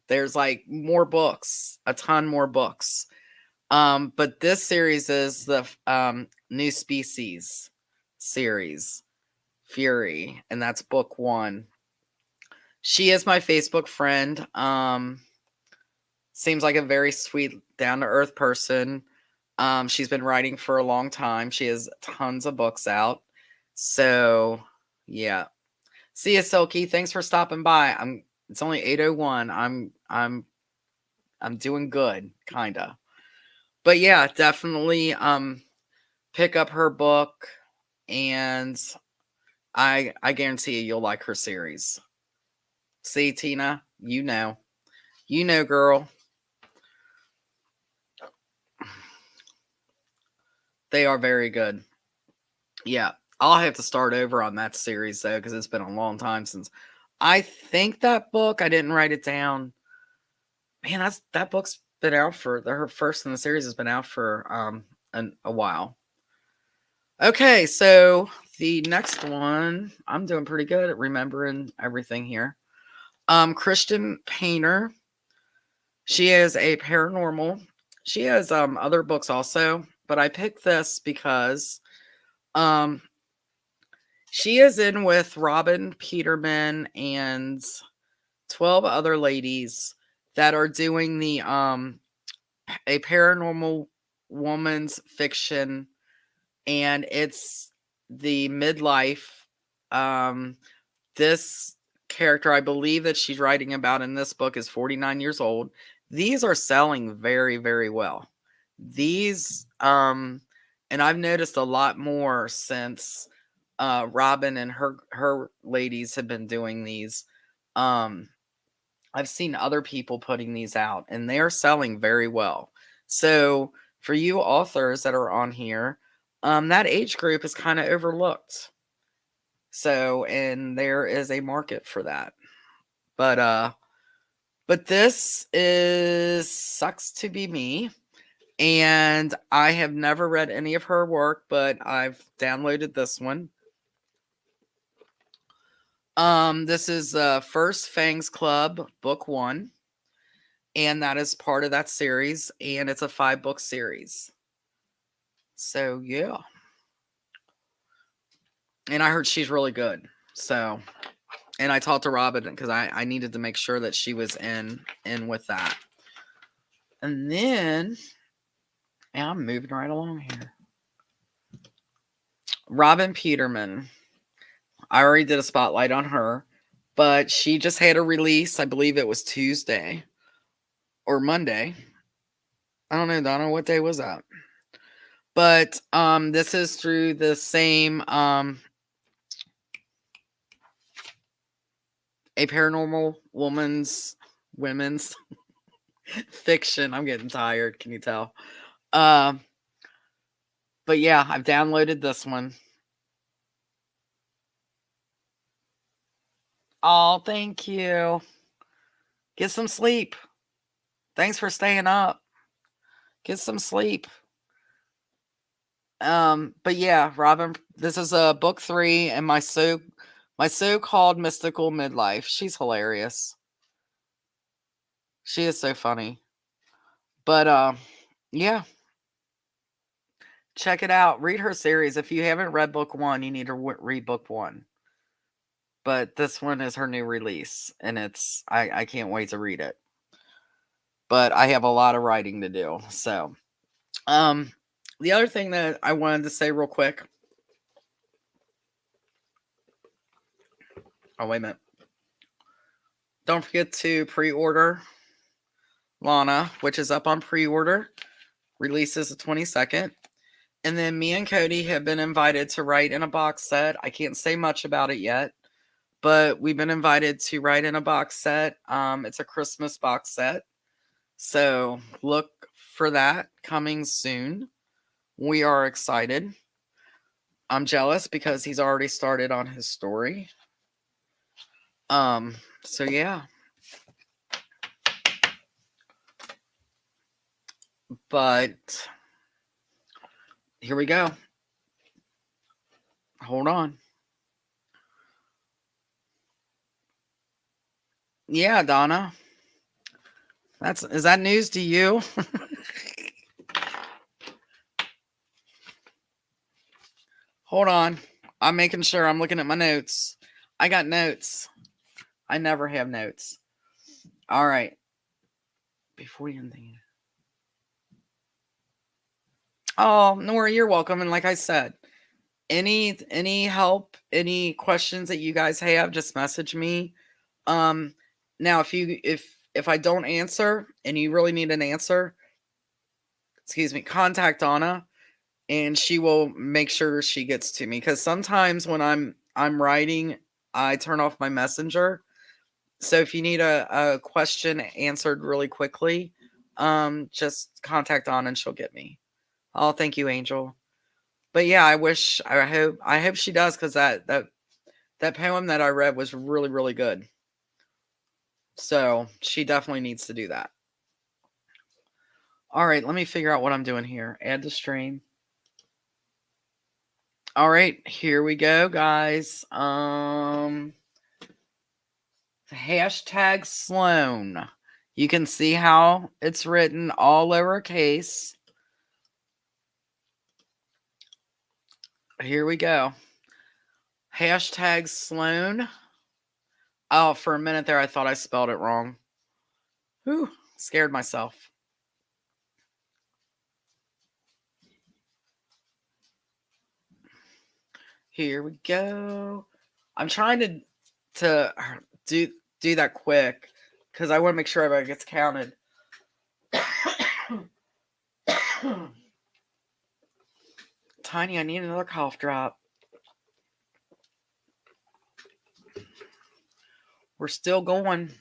there's like more books, a ton more books. But this series is the New Species series, Fury, and that's book 1. She is my Facebook friend. Seems like a very sweet, down to earth person. She's been writing for a long time. She has tons of books out. So, yeah. See ya, Silky. Thanks for stopping by. It's only 8:01. I'm doing good, kinda. But yeah, definitely pick up her book, and I guarantee you'll like her series. See, Tina, you know, girl. They are very good. Yeah, I'll have to start over on that series though, because it's been a long time since. I think that book, I didn't write it down. Man, that book's been out for her first in the series has been out for a while. Okay, so the next one, I'm doing pretty good at remembering everything here. Christian Painter. She is a paranormal. She has other books also, but I picked this because she is in with Robin Peterman and 12 other ladies that are doing the a paranormal woman's fiction, and it's the midlife. This character, I believe that she's writing about in this book, is 49 years old. These are selling very, very well. These and I've noticed a lot more since Robin and her ladies have been doing these. I've seen other people putting these out, and they are selling very well. So for you authors that are on here, that age group is kind of overlooked. So, and there is a market for that. But this is Sucks to Be Me. And I have never read any of her work, but I've downloaded this one. This is First Fangs Club, book 1. And that is part of that series. And it's a 5-book series. So, yeah. And I heard she's really good. So, and I talked to Robin because I needed to make sure that she was in with that. And then, and I'm moving right along here. Robin Peterman. I already did a spotlight on her, but she just had a release. I believe it was Tuesday or Monday. I don't know, what day was that? But this is through the same a paranormal women's fiction. I'm getting tired, can you tell? But yeah, I've downloaded this one. Oh, thank you. Get some sleep. Thanks for staying up. Get some sleep. But yeah, Robin, this is book 3 and my so-called mystical midlife. She's hilarious. She is so funny. But yeah, check it out. Read her series. If you haven't read book 1, you need to read book 1. But this one is her new release, and I can't wait to read it. But I have a lot of writing to do. So, the other thing that I wanted to say real quick. Oh, wait a minute. Don't forget to pre-order Lana, which is up on pre-order. Releases the 22nd. And then me and Cody have been invited to write in a box set. I can't say much about it yet, but we've been invited to write in a box set. It's a Christmas box set. So look for that coming soon. We are excited. I'm jealous because he's already started on his story. So yeah. But here we go. Hold on. Yeah, Donna. Is that news to you? Hold on. I'm making sure I'm looking at my notes. I got notes. I never have notes. All right. Before you anything. Oh, Nora, you're welcome. And like I said, any help, any questions that you guys have, just message me. Now if I don't answer and you really need an answer, contact Anna and she will make sure she gets to me, because sometimes when I'm writing, I turn off my messenger. So if you need a question answered really quickly, just contact Anna and she'll get me. Oh, thank you, Angel. But yeah, I hope she does, because that poem that I read was really, really good. So she definitely needs to do that. All right, let me figure out what I'm doing here. Add to stream. All right, here we go, guys. Hashtag Sloan. You can see how it's written all lowercase. Here we go. Hashtag Sloan. Oh, for a minute there, I thought I spelled it wrong. Whew, scared myself. Here we go. I'm trying to do that quick because I want to make sure everybody gets counted. Tiny, I need another cough drop. We're still going.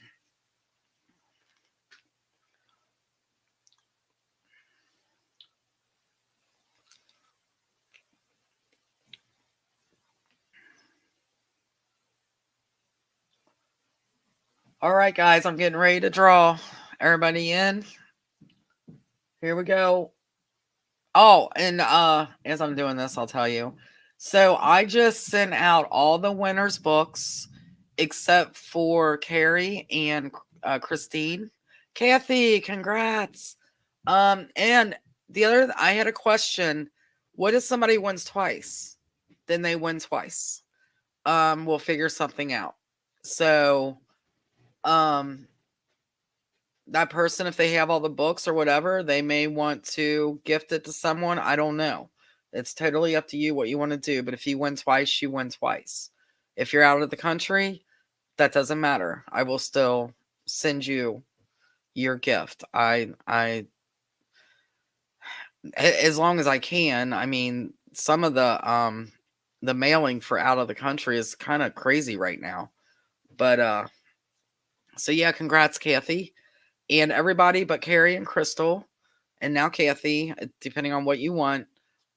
All right, guys, I'm getting ready to draw. Everybody in? Here we go. Oh, and as I'm doing this, I'll tell you. So I just sent out all the winners' books except for Carrie and Christine. Kathy, congrats. And I had a question. What if somebody wins twice? Then they win twice. We'll figure something out. So, that person, if they have all the books or whatever, they may want to gift it to someone. I don't know. It's totally up to you what you want to do. But if you win twice, you win twice. If you're out of the country, that doesn't matter. I will still send you your gift. As long as I can. I mean, some of the mailing for out of the country is kind of crazy right now. But so yeah, congrats, Kathy. And everybody but Carrie and Crystal, and now Kathy, depending on what you want.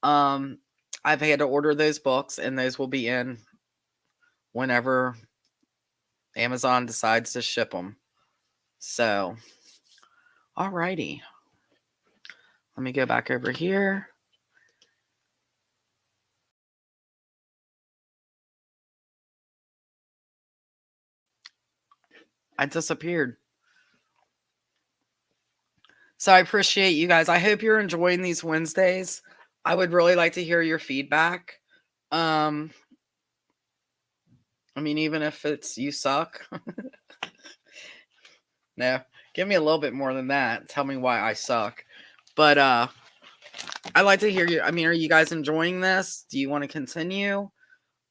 I've had to order those books, and those will be in whenever Amazon decides to ship them. So, alrighty. Let me go back over here. I disappeared. So I appreciate you guys. I hope you're enjoying these Wednesdays. I would really like to hear your feedback. Um, I mean, even if it's you suck. No, give me a little bit more than that. Tell me why I suck. But I'd like to hear you. I mean, are you guys enjoying this? Do you want to continue?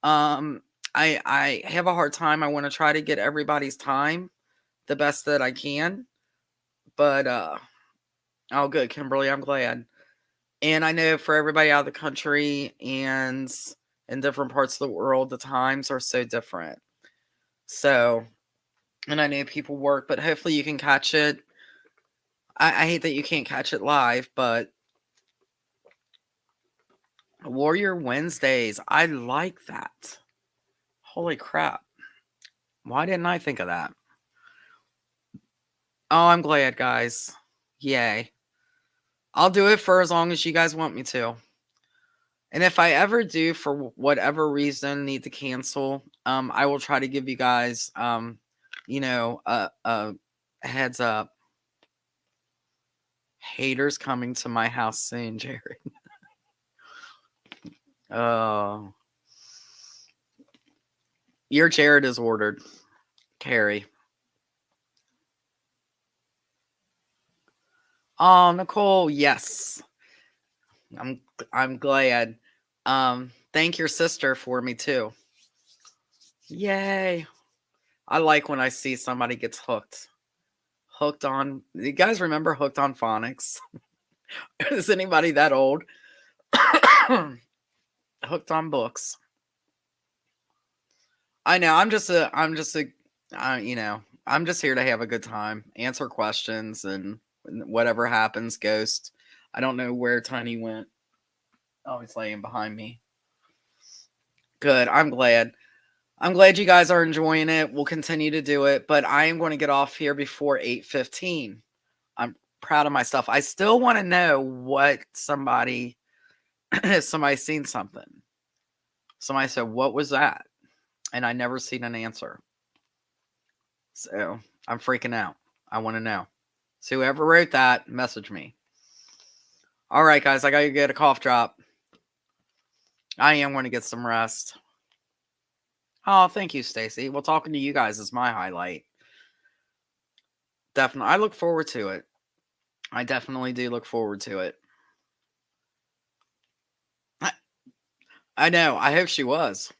Um, I have a hard time. I want to try to get everybody's time the best that I can. But oh good, Kimberly, I'm glad. And I know for everybody out of the country and in different parts of the world, the times are so different. So, and I know people work, but hopefully you can catch it. I hate that you can't catch it live, but Warrior Wednesdays, I like that. Holy crap. Why didn't I think of that? Oh, I'm glad, guys. Yay. I'll do it for as long as you guys want me to. And if I ever do, for whatever reason, need to cancel, I will try to give you guys, a heads up. Haters coming to my house soon, Jared. Oh, your Jared is ordered, Carrie. Oh, Nicole, yes. I'm glad. Thank your sister for me too. Yay. I like when I see somebody gets hooked. Hooked on, you guys remember Hooked on Phonics? Is anybody that old? Hooked on books. I know. I'm just here to have a good time, answer questions, and whatever happens, ghost. I don't know where Tiny went. Oh, he's laying behind me. Good. I'm glad. I'm glad you guys are enjoying it. We'll continue to do it, but I am going to get off here before 8:15. I'm proud of myself. I still want to know what somebody somebody's seen something. Somebody said, "What was that?" And I never seen an answer. So I'm freaking out. I want to know. So whoever wrote that, message me. All right, guys, I gotta get a cough drop. I am going to get some rest. Oh, thank you, Stacy. Well, talking to you guys is my highlight. Definitely. I look forward to it. I definitely do look forward to it. I know. I hope she was,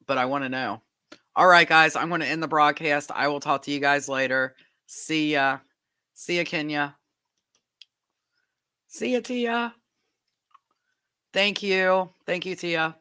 but I want to know. All right, guys, I'm going to end the broadcast. I will talk to you guys later. See ya. See ya, Kenya. See ya, Tia. Thank you. Thank you, Tia.